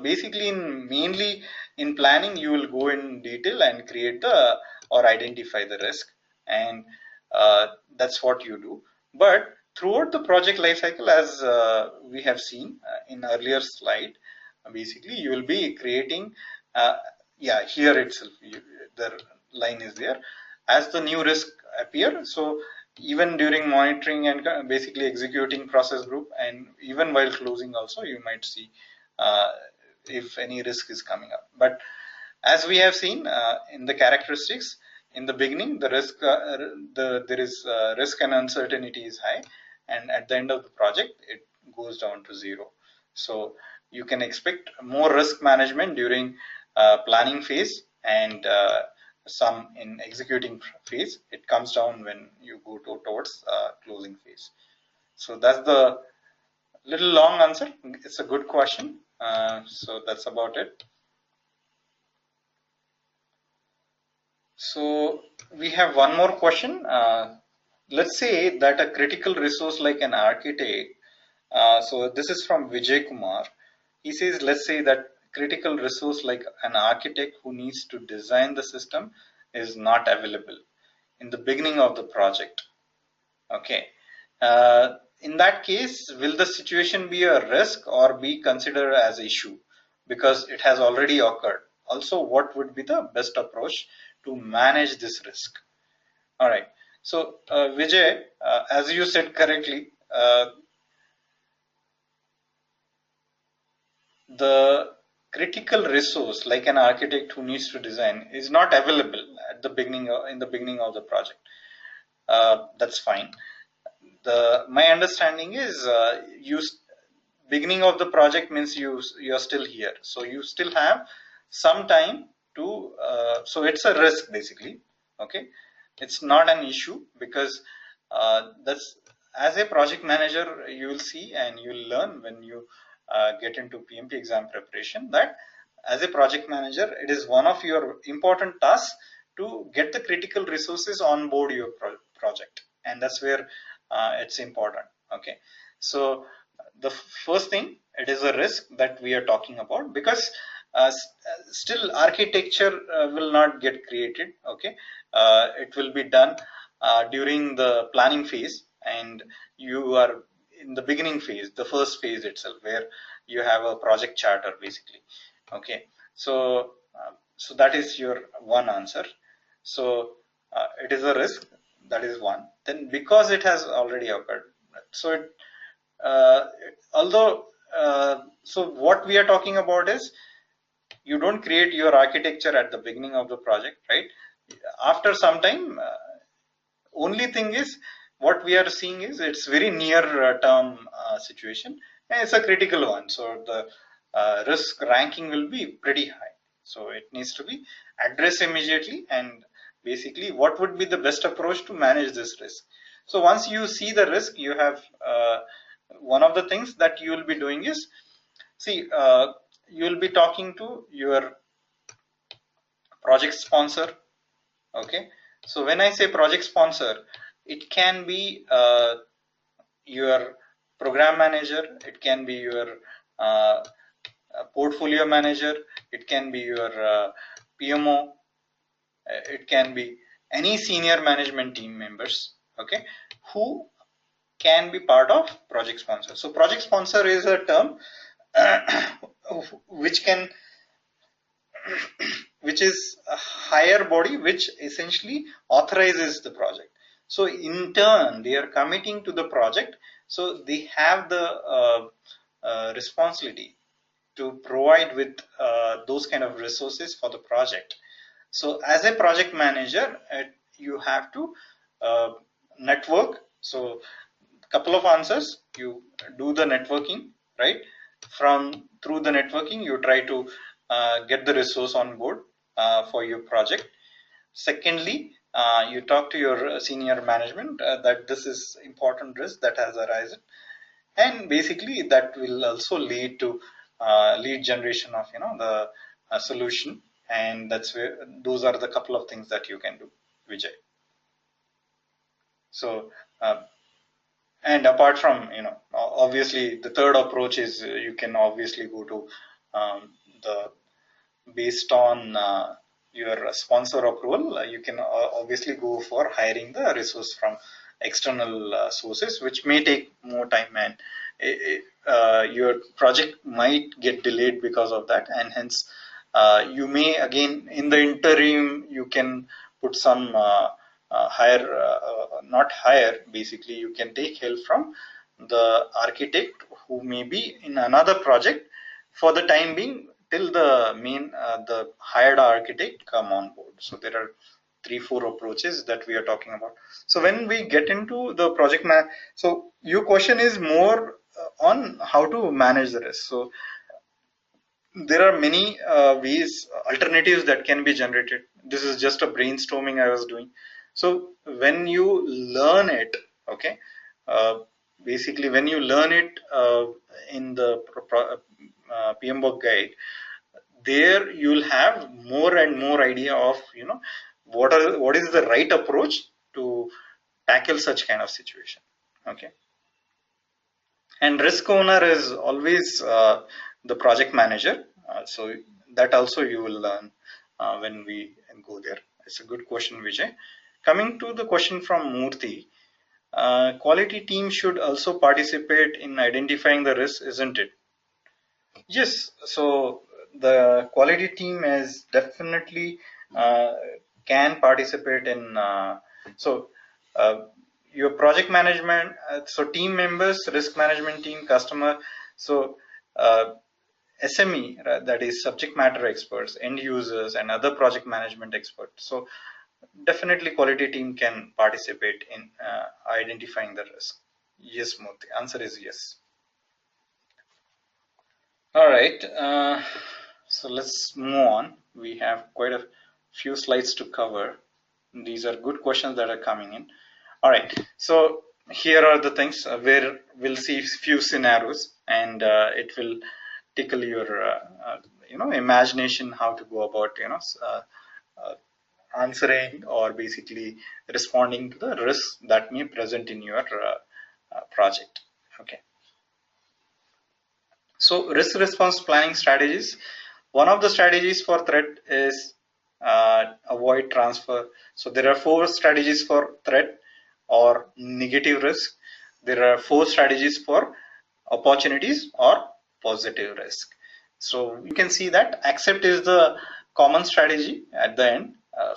basically mainly in planning, you will go in detail and create the or identify the risk, and that's what you do. But throughout the project lifecycle, as we have seen in earlier slide, basically you will be creating, uh, yeah, here itself the line is there, as the new risk appear. So even during monitoring and basically executing process group, and even while closing also, you might see uh, if any risk is coming up. But as we have seen in the characteristics, in the beginning the risk there is risk and uncertainty is high, and at the end of the project it goes down to zero. So you can expect more risk management during planning phase, and some in executing phase. It comes down when you go towards closing phase. So that's the little long answer. It's a good question. So that's about it. So we have one more question. Let's say that a critical resource like an architect. So this is from Vijay Kumar. He says, let's say that critical resource like an architect who needs to design the system is not available in the beginning of the project. Okay. In that case, will the situation be a risk or be considered as issue because it has already occurred? Also, what would be the best approach to manage this risk? All right. So, Vijay, as you said correctly, the critical resource like an architect who needs to design is not available at the beginning in the beginning of the project. That's fine. My understanding is beginning of the project means you're still here, so you still have some time to so it's a risk basically. Okay, it's not an issue because that's, as a project manager, you will see and you will learn when you get into PMP exam preparation, that as a project manager it is one of your important tasks to get the critical resources on board your project, and that's where it's important. Okay, so the first thing, it is a risk that we are talking about because still architecture will not get created. Okay, it will be done during the planning phase, and you are in the beginning phase, the first phase itself, where you have a project charter basically. Okay, so so that is your one answer. So it is a risk, that is one. Then because it has already occurred, so it, although so what we are talking about is, you don't create your architecture at the beginning of the project, right? After some time, only thing is, what we are seeing is it's very near term situation, and it's a critical one, so the risk ranking will be pretty high, so it needs to be addressed immediately. And basically, what would be the best approach to manage this risk? So once you see the risk, you have one of the things that you will be doing is, see, you will be talking to your project sponsor. Okay, so when I say project sponsor, it can be your program manager, it can be your portfolio manager, it can be your PMO, it can be any senior management team members, okay, who can be part of project sponsor. So project sponsor is a term which can which is a higher body which essentially authorizes the project. So in turn, they are committing to the project, so they have the responsibility to provide with those kind of resources for the project. So as a project manager, you have to network. So couple of answers, you do the networking, right? From through the networking, you try to get the resource on board for your project. Secondly, you talk to your senior management that this is important risk that has arisen, and basically that will also lead to lead generation of the solution. And that's where those are the couple of things that you can do, Vijay. So and apart from, obviously the third approach is, you can obviously go to the based on your sponsor approval, you can obviously go for hiring the resource from external sources, which may take more time, and your project might get delayed because of that. And hence you may, again, in the interim, you can put some higher not higher, basically you can take help from the architect who may be in another project for the time being, till the main the hired architect come on board. So there are 3-4 approaches that we are talking about. So when we get into the project so your question is more on how to manage the risk. So there are many ways, alternatives that can be generated. This is just a brainstorming I was doing. So when you learn it, okay, basically when you learn it in the PMBOK guide, there you'll have more and more idea of what is the right approach to tackle such kind of situation. Okay, and risk owner is always the project manager, so that also you will learn when we go there. It's a good question, Vijay. Coming to the question from Murthy, quality team should also participate in identifying the risk, isn't it? Yes, so the quality team is definitely can participate in so uh, your project management, so team members, risk management team, customer, so SME, that is subject matter experts, end users, and other project management experts. So definitely quality team can participate in identifying the risk. Yes, Murthy, answer is yes. All right, so let's move on. We have quite a few slides to cover. These are good questions that are coming in. All right, so here are the things where we'll see few scenarios, and it will tickle your imagination how to go about answering or basically responding to the risks that may present in your project. Okay. So risk response planning strategies. One of the strategies for threat is avoid transfer. So there are 4 strategies for threat or negative risk. There are 4 strategies for opportunities or positive risk. So you can see that accept is the common strategy at the end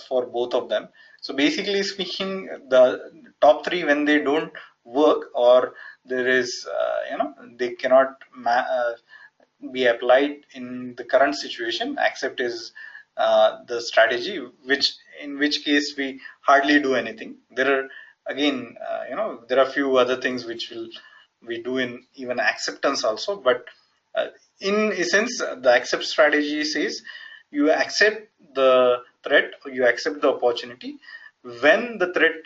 for both of them. So basically speaking, the top 3, when they don't work or there is, they cannot be applied in the current situation. Accept is the strategy, which in which case we hardly do anything. There are again, there are few other things which will we do in even acceptance also, but uh, in essence, the accept strategy says you accept the threat, or you accept the opportunity when the threat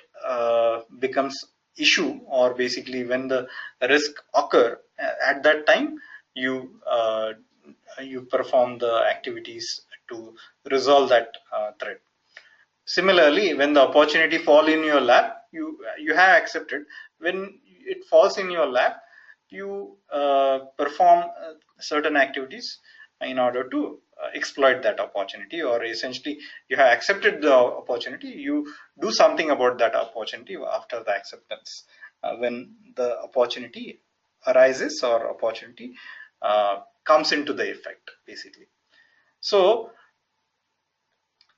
becomes issue, or basically when the risk occur. At that time you perform the activities to resolve that threat. Similarly, when the opportunity fall in your lap, you have accepted. When it falls in your lap, you perform certain activities in order to exploit that opportunity, or essentially you have accepted the opportunity. You do something about that opportunity after the acceptance, when the opportunity arises or opportunity comes into the effect, basically. So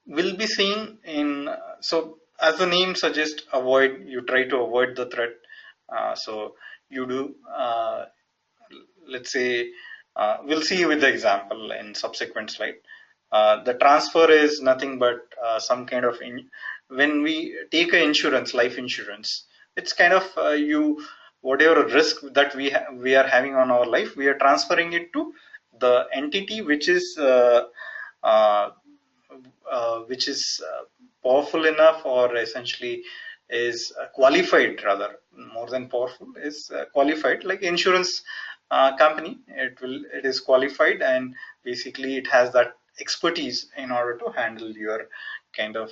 we'll be seeing in, so as the name suggests, avoid, you try to avoid the threat. So you do, let's say, we'll see with the example in subsequent slide. The transfer is nothing but some kind of when we take a insurance, life insurance, it's kind of you, whatever risk that we are having on our life, we are transferring it to the entity uh, which is powerful enough, or essentially is qualified, rather more than powerful, is qualified, like insurance company. It is qualified, and basically it has that expertise in order to handle your kind of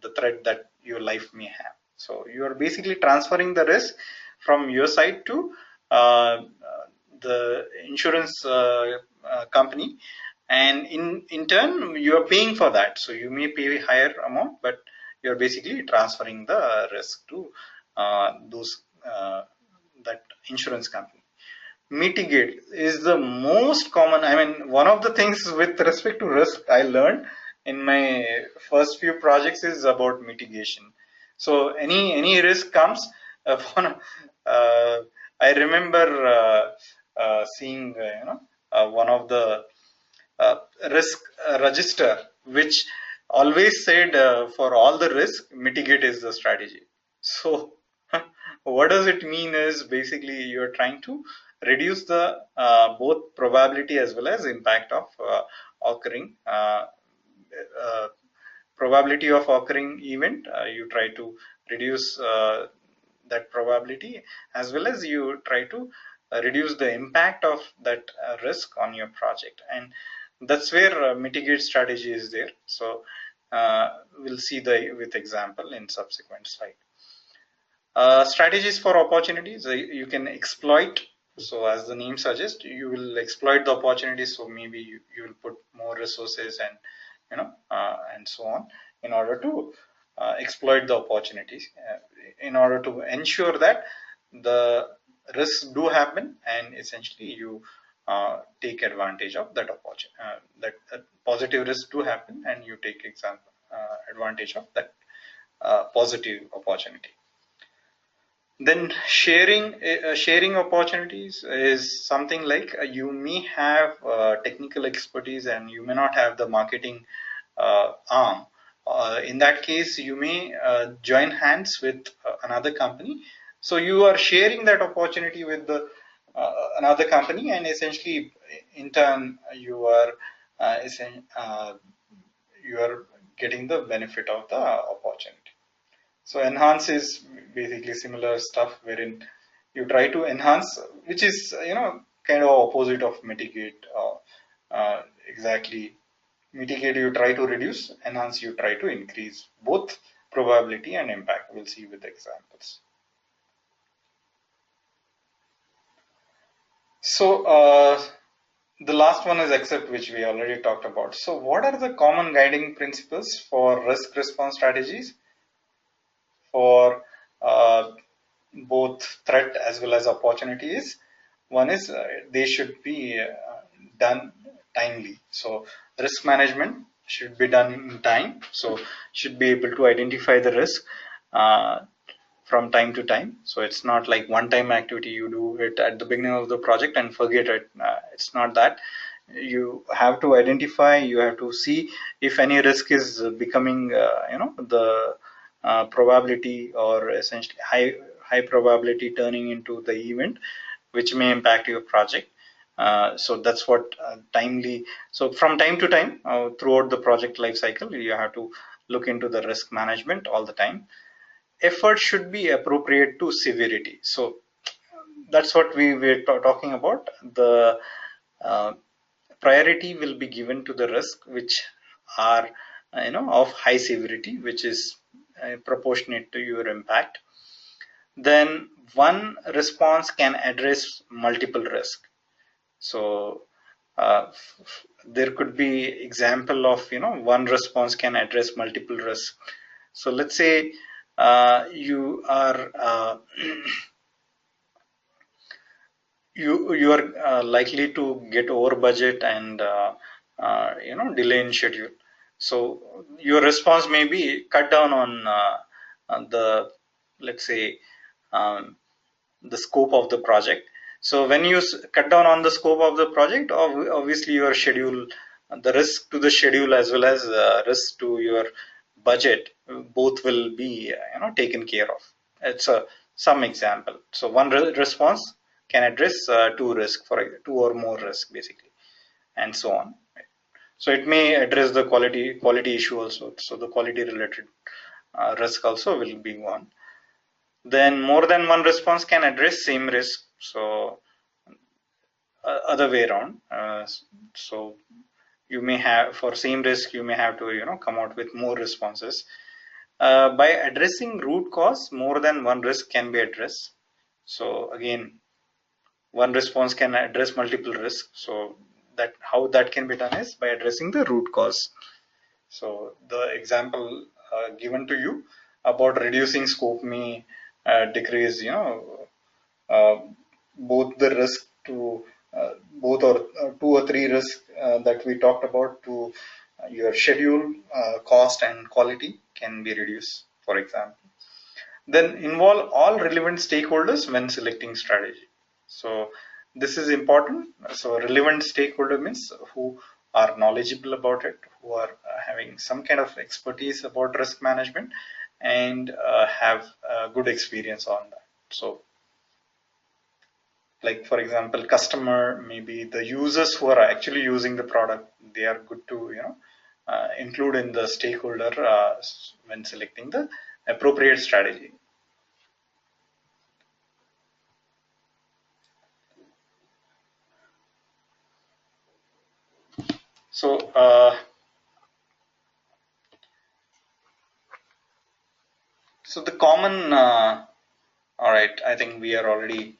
the threat that your life may have. So you are basically transferring the risk from your side to the insurance company, and in turn you are paying for that. So you may pay a higher amount, but you're basically transferring the risk to those that insurance company. Mitigate is the most common, I mean, one of the things with respect to risk I learned in my first few projects is about mitigation. So any risk comes, uh, I remember seeing one of the uh, risk register, which always said for all the risk, mitigate is the strategy. So what does it mean is basically you're trying to reduce the both probability as well as impact of occurring uh, probability of occurring event. You try to reduce that probability, as well as you try to reduce the impact of that risk on your project, and that's where mitigate strategy is there. So we'll see the with example in subsequent slide. Strategies for opportunities, you can exploit. So as the name suggests, you will exploit the opportunities. So maybe you will put more resources and and so on in order to exploit the opportunities, in order to ensure that the risks do happen, and essentially you take advantage of that opportunity, that positive risks do happen, and you take advantage of that positive opportunity. Then sharing opportunities is something like you may have technical expertise and you may not have the marketing arm. In that case, you may join hands with another company. So you are sharing that opportunity with the another company, and essentially, in turn, you are getting the benefit of the opportunity. So enhance is basically similar stuff, wherein you try to enhance, which is kind of opposite of mitigate. Exactly, mitigate you try to reduce, enhance you try to increase both probability and impact. We'll see with examples. So the last one is accept, which we already talked about. So what are the common guiding principles for risk response strategies for both threat as well as opportunities? One is they should be done timely. So risk management should be done in time. So should be able to identify the risk. Uh, from time to time. So it's not like one-time activity. You do it at the beginning of the project and forget it. It's not that. You have to identify, you have to see if any risk is becoming, the probability, or essentially high probability turning into the event, which may impact your project. So that's what timely. So from time to time, throughout the project life cycle, you have to look into the risk management all the time. Effort should be appropriate to severity. So that's what we were talking about. The uh, priority will be given to the risk which are of high severity, which is proportionate to your impact. Then one response can address multiple risks. So there could be example of one response can address multiple risks. So let's say you are you are likely to get over budget and delay in schedule. So your response may be cut down on the, let's say, um, the scope of the project. So when you cut down on the scope of the project, obviously your schedule, the risk to the schedule as well as risk to your budget, both will be taken care of. It's a some example. So one response can address two or more risk basically, and so on. So it may address the quality issue also. So the quality related risk also will be one. Then more than one response can address same risk. So other way around. So you may have, for same risk, you may have to come out with more responses. By addressing root cause, more than one risk can be addressed. So again, one response can address multiple risks. So that how that can be done is by addressing the root cause. So the example given to you about reducing scope may decrease, uh, both the risk to both or two or three risks that we talked about to your schedule, cost and quality can be reduced, for example. Then involve all relevant stakeholders when selecting strategy. So this is important. So relevant stakeholder means who are knowledgeable about it, who are having some kind of expertise about risk management, and have good experience on that. So like for example, customer, maybe the users who are actually using the product, they are good to include in the stakeholder when selecting the appropriate strategy. So so the common all right, I think we are already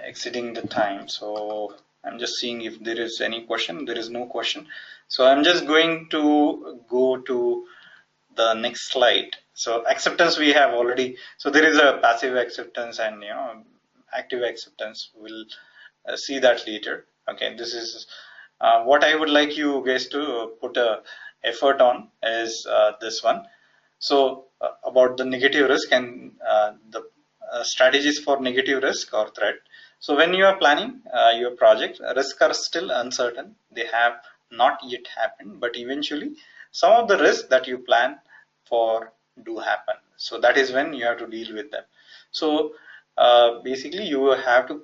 exceeding the time. So I'm just seeing if there is any question. There is no question. So I'm just going to go to the next slide. So acceptance we have already. So there is a passive acceptance and active acceptance. We'll see that later. Okay, this is what I would like you guys to put a effort on is this one. So about the negative risk and the strategies for negative risk or threat. So when you are planning your project, risks are still uncertain. They have not yet happened, but eventually some of the risks that you plan for do happen. So that is when you have to deal with them. So basically you have to,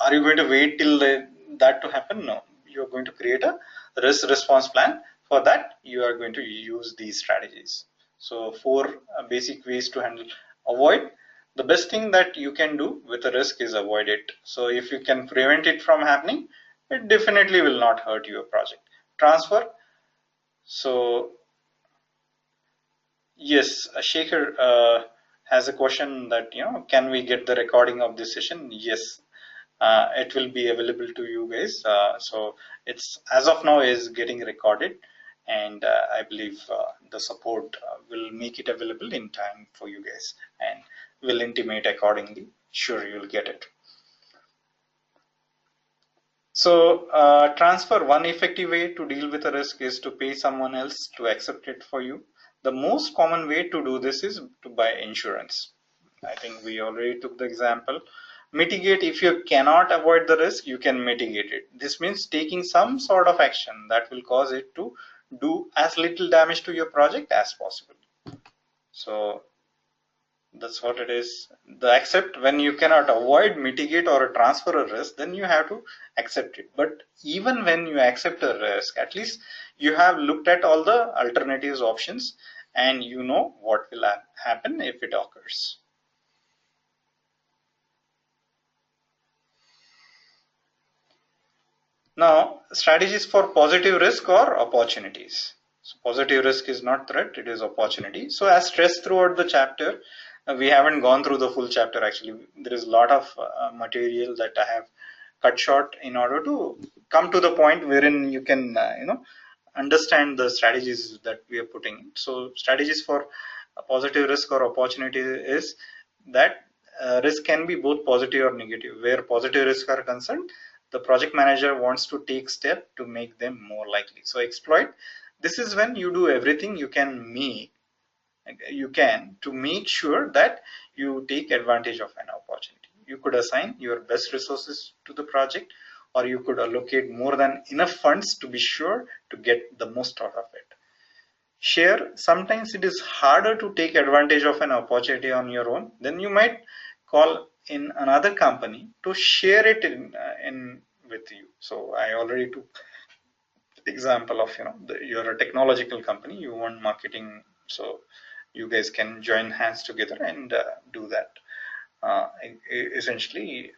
are you going to wait till that to happen? No, you are going to create a risk response plan. For that, you are going to use these strategies. So four basic ways to handle. Avoid. The best thing that you can do with a risk is avoid it. So if you can prevent it from happening, it definitely will not hurt your project. Transfer. So yes, Shekhar has a question that, can we get the recording of this session? Yes, it will be available to you guys. So it's as of now is getting recorded, and I believe the support will make it available in time for you guys, and will intimate accordingly. Sure, you'll get it. So transfer, one effective way to deal with a risk is to pay someone else to accept it for you. The most common way to do this is to buy insurance. I think we already took the example. Mitigate, if you cannot avoid the risk, you can mitigate it. This means taking some sort of action that will cause it to do as little damage to your project as possible. So that's what it is. The accept, when you cannot avoid, mitigate, or transfer a risk, then you have to accept it. But even when you accept a risk, at least you have looked at all the alternatives options and you know what will happen if it occurs. Now, strategies for positive risk or opportunities. So positive risk is not threat, it is opportunity. So as stressed throughout the chapter, we haven't gone through the full chapter actually. There is a lot of material that I have cut short in order to come to the point wherein you can, understand the strategies that we are putting in. So strategies for a positive risk or opportunity is that risk can be both positive or negative. Where positive risks are concerned, the project manager wants to take step to make them more likely. So exploit, this is when you do everything you can to make sure that you take advantage of an opportunity. You could assign your best resources to the project, or you could allocate more than enough funds to be sure to get the most out of it. Share, sometimes it is harder to take advantage of an opportunity on your own, then you might call in another company to share it in with you. So I already took example of, you're a technological company, you want marketing, so you guys can join hands together and do that. Essentially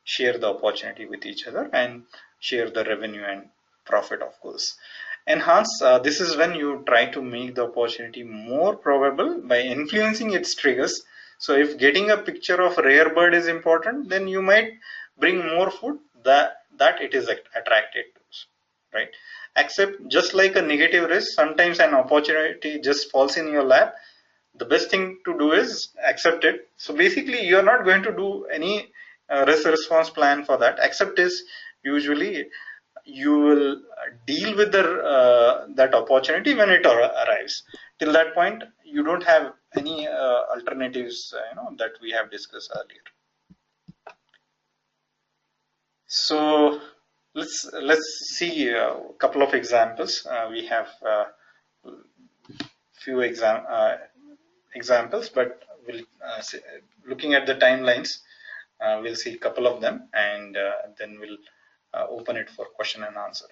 share the opportunity with each other and share the revenue and profit, of course. Enhance, this is when you try to make the opportunity more probable by influencing its triggers. So if getting a picture of rare bird is important, then you might bring more food that it is attracted to, right? Except just like a negative risk, sometimes an opportunity just falls in your lap. The best thing to do is accept it. So basically you're not going to do any risk response plan for that. Accept is usually you will deal with the that opportunity when it arrives. Till that point you don't have any alternatives that we have discussed earlier. So let's see a couple of examples. We have few examples, but we'll looking at the timelines, we'll see a couple of them, and then we'll open it for question and answer,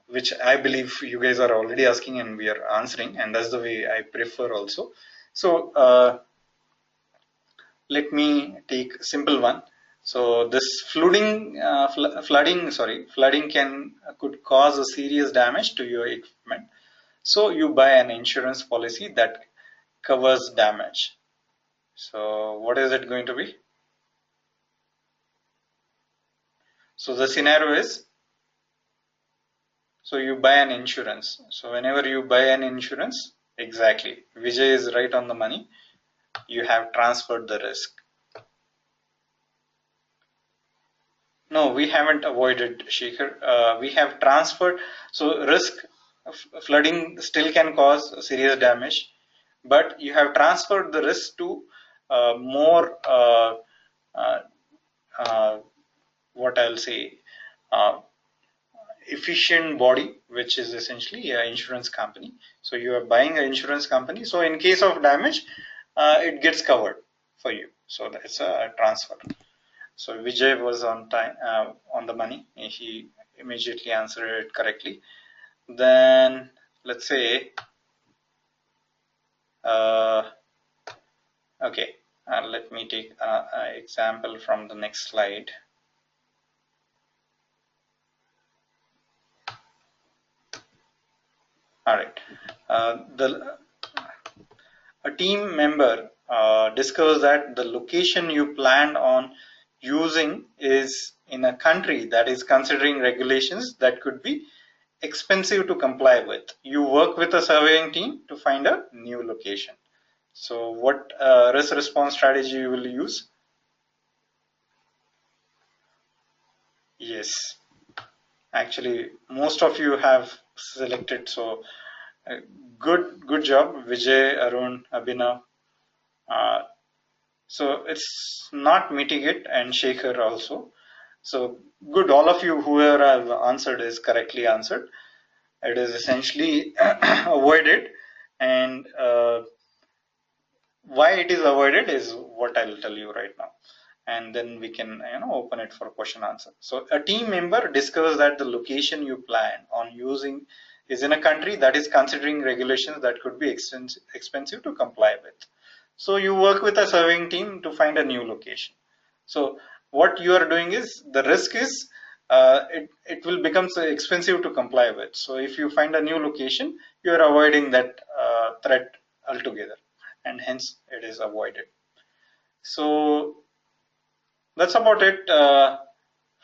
which I believe you guys are already asking and we are answering, and that's the way I prefer also. So let me take a simple one. So this flooding could cause a serious damage to your equipment. So you buy an insurance policy that covers damage. So what is it going to be? So the scenario is, so you buy an insurance. So whenever you buy an insurance, exactly, Vijay is right on the money. You have transferred the risk. No, we haven't avoided, Shekhar. We have transferred. So risk of flooding still can cause serious damage, but you have transferred the risk to more what I'll say efficient body, which is essentially an insurance company. So you are buying an insurance company. So in case of damage, it gets covered for you. So that's a transfer. So Vijay was on time, on the money. He immediately answered it correctly. Then let's say, okay, let me take an example from the next slide. All right, a team member discovers that the location you planned on using is in a country that is considering regulations that could be expensive to comply with. You work with a surveying team to find a new location. So what risk response strategy you will use? Yes, actually most of you have selected, so good job, Vijay, Arun, Abhinav. Uh, so it's not mitigate and shaker also. So good, all of you whoever have answered is correctly answered. It is essentially avoided, and why it is avoided is what I'll tell you right now, and then we can open it for question answer. So a team member discovers that the location you plan on using is in a country that is considering regulations that could be expensive to comply with. So you work with a surveying team to find a new location. So what you are doing is, the risk is it will become so expensive to comply with. So if you find a new location, you are avoiding that threat altogether, and hence it is avoided. So that's about it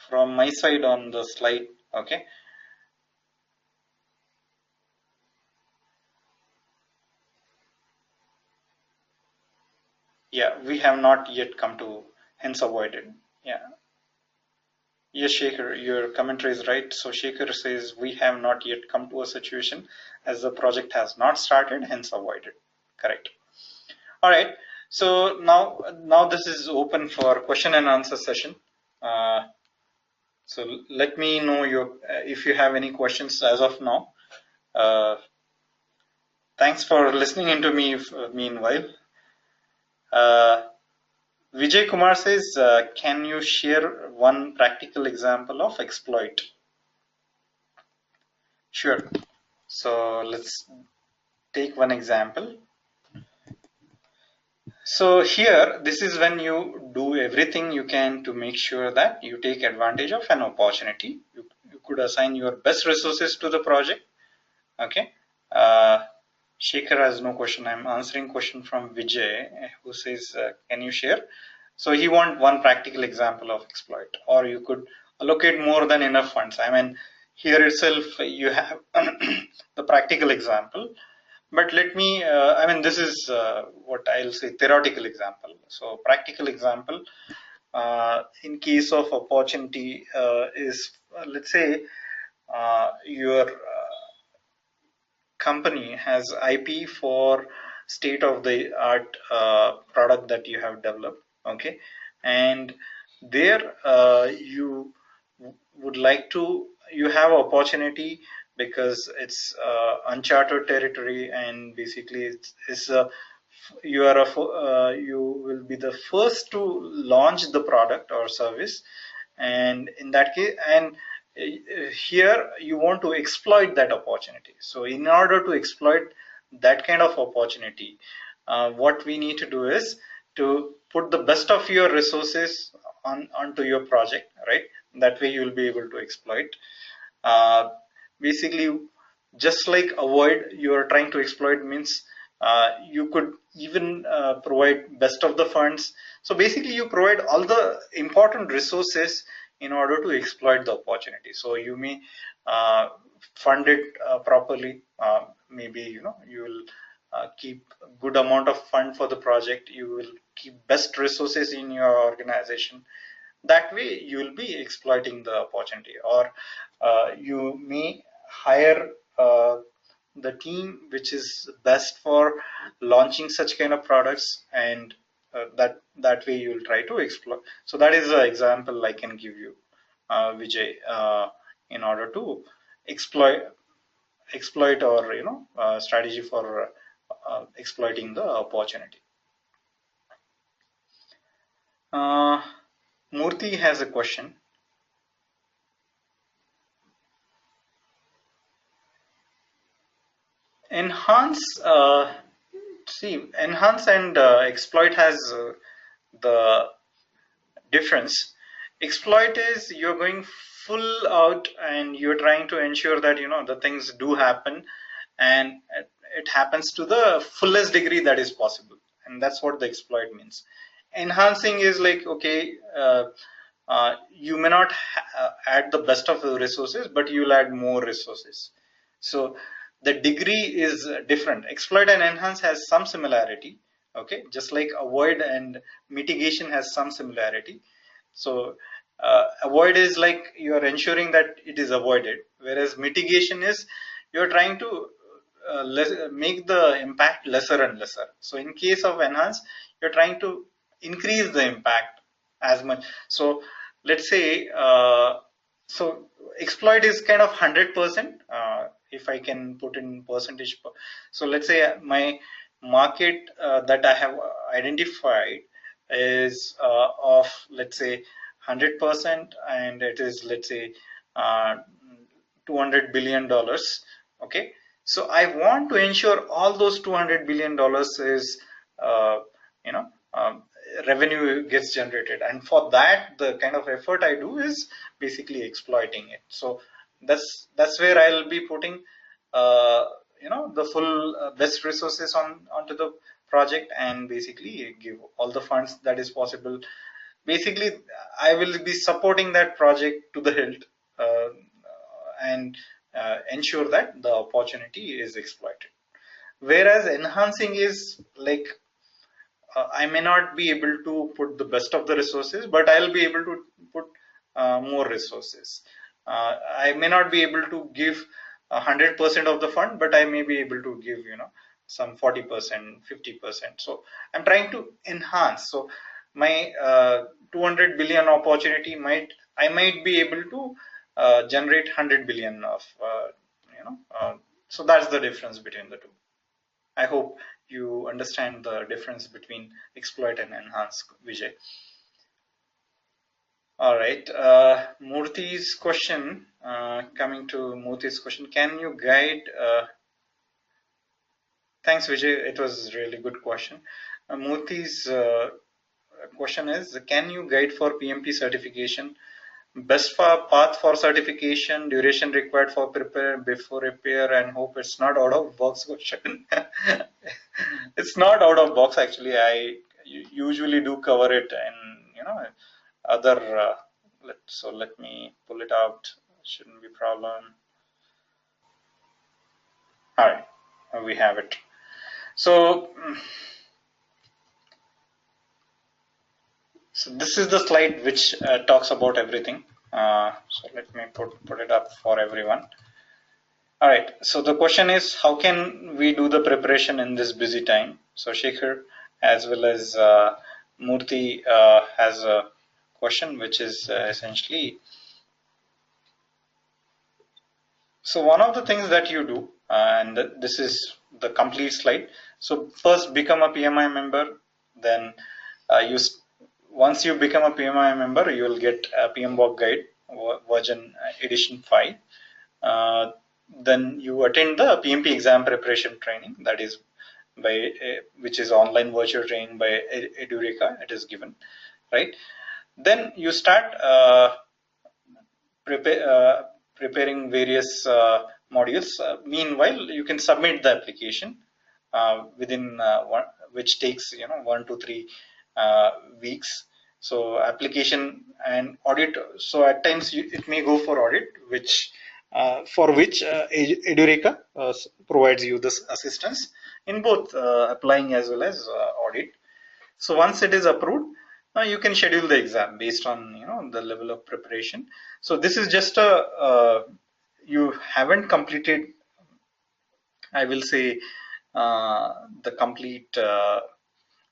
from my side on the slide. Okay. Yeah, we have not yet come to hence avoided. Yeah. Yes, Shekhar, your commentary is right. So Shekhar says we have not yet come to a situation as the project has not started, hence avoided. Correct. All right. So now this is open for question and answer session. Uh, so let me know your if you have any questions as of now. Uh, Thanks for listening into me. Meanwhile, uh, Vijay Kumar says, "Can you share one practical example of exploit?" Sure. So let's take one example. So here, this is when you do everything you can to make sure that you take advantage of an opportunity. You could assign your best resources to the project. Okay. Uh, Shekhar has no question. I'm answering question from Vijay, who says, "Can you share?" So he want one practical example of exploit, or you could allocate more than enough funds. I mean, here itself you have the practical example. But let me, I mean, this is what I'll say theoretical example. So practical example, in case of opportunity is, let's say, your company has IP for state of the art product that you have developed. Okay. And there you would like to, you have opportunity because it's uncharted territory, and basically it's a, you are you will be the first to launch the product or service, and in that case, and here you want to exploit that opportunity. So in order to exploit that kind of opportunity, what we need to do is to put the best of your resources onto your project, right? That way you will be able to exploit. uh, Basically, just like avoid, you are trying to exploit means you could even provide best of the funds. So basically you provide all the important resources in order to exploit the opportunity. So you may uh, fund it properly. Maybe you will keep a good amount of fund for the project. You will keep best resources in your organization. That way you will be exploiting the opportunity. Or you may hire the team which is best for launching such kind of products, and that way you will try to explore. So that is an example I can give you, Vijay, in order to exploit or strategy for exploiting the opportunity. uh, Murthy has a question. Enhance, enhance and exploit has the difference. Exploit is you're going full out and you're trying to ensure that the things do happen, and it happens to the fullest degree that is possible, and that's what the exploit means. Enhancing is like, okay, you may not add the best of the resources, but you'll add more resources. So the degree is different. Exploit and enhance has some similarity. Okay, just like avoid and mitigation has some similarity. So avoid is like you are ensuring that it is avoided, whereas mitigation is you're trying to make the impact lesser and lesser. So in case of enhance, you're trying to increase the impact as much. So let's say, so exploit is kind of 100%, if I can put in percentage. So let's say my market that I have identified is of, let's say, 100%, and it is, let's say, uh, $200 billion. Okay, so I want to ensure all those $200 billion is, uh, you know, revenue gets generated, and for that, the kind of effort I do is basically exploiting it. So that's where I'll be putting, uh, the full best resources onto the project, and basically give all the funds that is possible. Basically, I will be supporting that project to the hilt, uh, and ensure that the opportunity is exploited. Whereas enhancing is like, I may not be able to put the best of the resources, but I'll be able to put more resources. I may not be able to give 100% of the fund, but I may be able to give, some 40%, 50%. So I'm trying to enhance. So my 200 billion opportunity I might be able to generate 100 billion of, you know, uh, so that's the difference between the two. I hope you understand the difference between exploit and enhance, Vijay. All right. Murthy's question, coming to Murthy's question, can you guide? Thanks, Vijay. It was really good question. Murthy's question is, can you guide for PMP certification? Best for path for certification, duration required for prepare, before repair, and hope it's not out of box question. It's not out of box actually. I usually do cover it in, other. So let me pull it out. Shouldn't be problem. All right, we have it. So, so this is the slide which talks about everything. So let me put it up for everyone. All right. So the question is, how can we do the preparation in this busy time? So Shekhar, as well as Murthy, has a question, which is essentially, so one of the things that you do, and this is the complete slide. So first, become a PMI member. Then once you become a PMI member, you will get a PMBOK guide version edition 5. Then you attend the PMP exam preparation training, that is by which is online virtual training by Edureka. It is given, right? Then you start preparing various modules. Meanwhile, you can submit the application within which takes 1 to 3 weeks. So application and audit. So at times it may go for audit, which for which Edureka provides you this assistance in both applying as well as audit. So once it is approved, you can schedule the exam based on the level of preparation. So this is just a you haven't completed, I will say, the complete.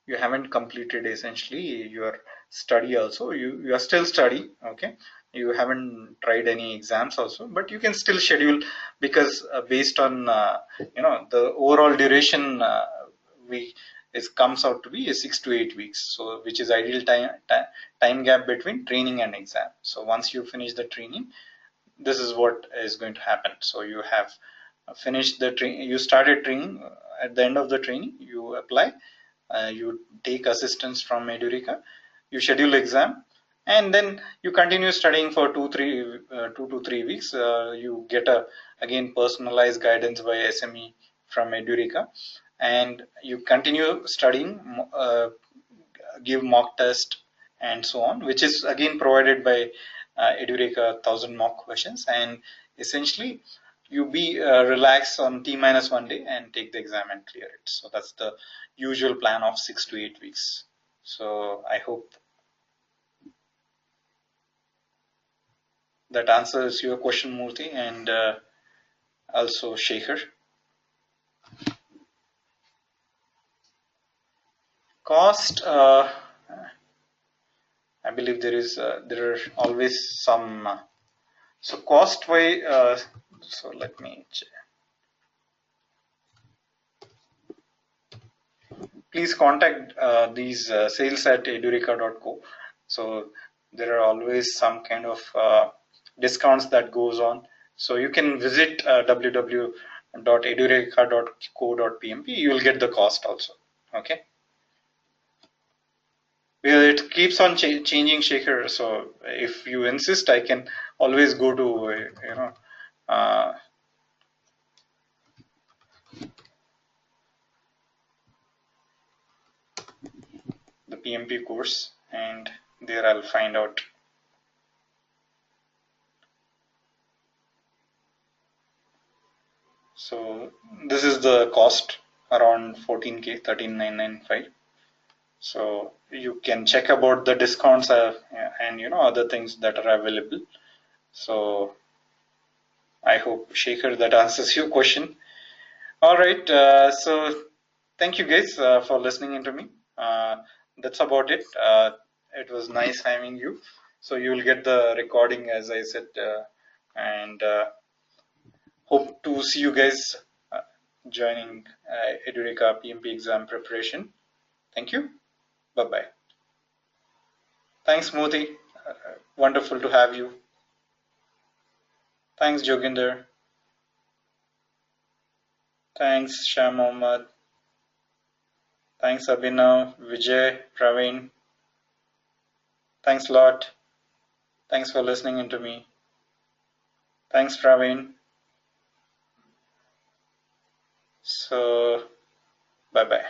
You haven't completed essentially your study. Also, you are still studying. Okay, you haven't tried any exams also, but you can still schedule, because based on the overall duration, we it comes out to be 6 to 8 weeks, so which is ideal time gap between training and exam. So once you finish the training, this is what is going to happen. So you have finished the training, you started training. At the end of the training, you apply, you take assistance from Edureka, you schedule exam, and then you continue studying for 2 to 3 weeks. You get a again personalized guidance by SME from Edureka, and you continue studying, give mock test and so on, which is again provided by Edureka 1000 mock questions, and essentially you be relaxed on T-1 day and take the exam and clear it. So that's the usual plan of 6 to 8 weeks. So I hope that answers your question, Murthy, and also Shekhar. Cost, I believe there are always some. So cost wise, so let me check. Please contact these sales at edureka.co. So there are always some kind of discounts that goes on. So you can visit www.edureka.co.pmp. You will get the cost also. Okay. Well, it keeps on changing, Shaker. So if you insist, I can always go to uh, the PMP course, and there I'll find out. So this is the cost, around 14K, 13,995. So you can check about the discounts and other things that are available. So I hope, Shaker, that answers your question. All right. So thank you guys for listening into me. That's about it. It was nice having you. So you will get the recording, as I said, and hope to see you guys uh, joining Edureka PMP exam preparation. Thank you. Bye bye. Thanks, Modi. Wonderful to have you. Thanks, Joginder. Thanks, Shah Mohammad. Thanks, Abhinav, Vijay, Praveen. Thanks a lot. Thanks for listening into me. Thanks, Praveen. So, bye bye.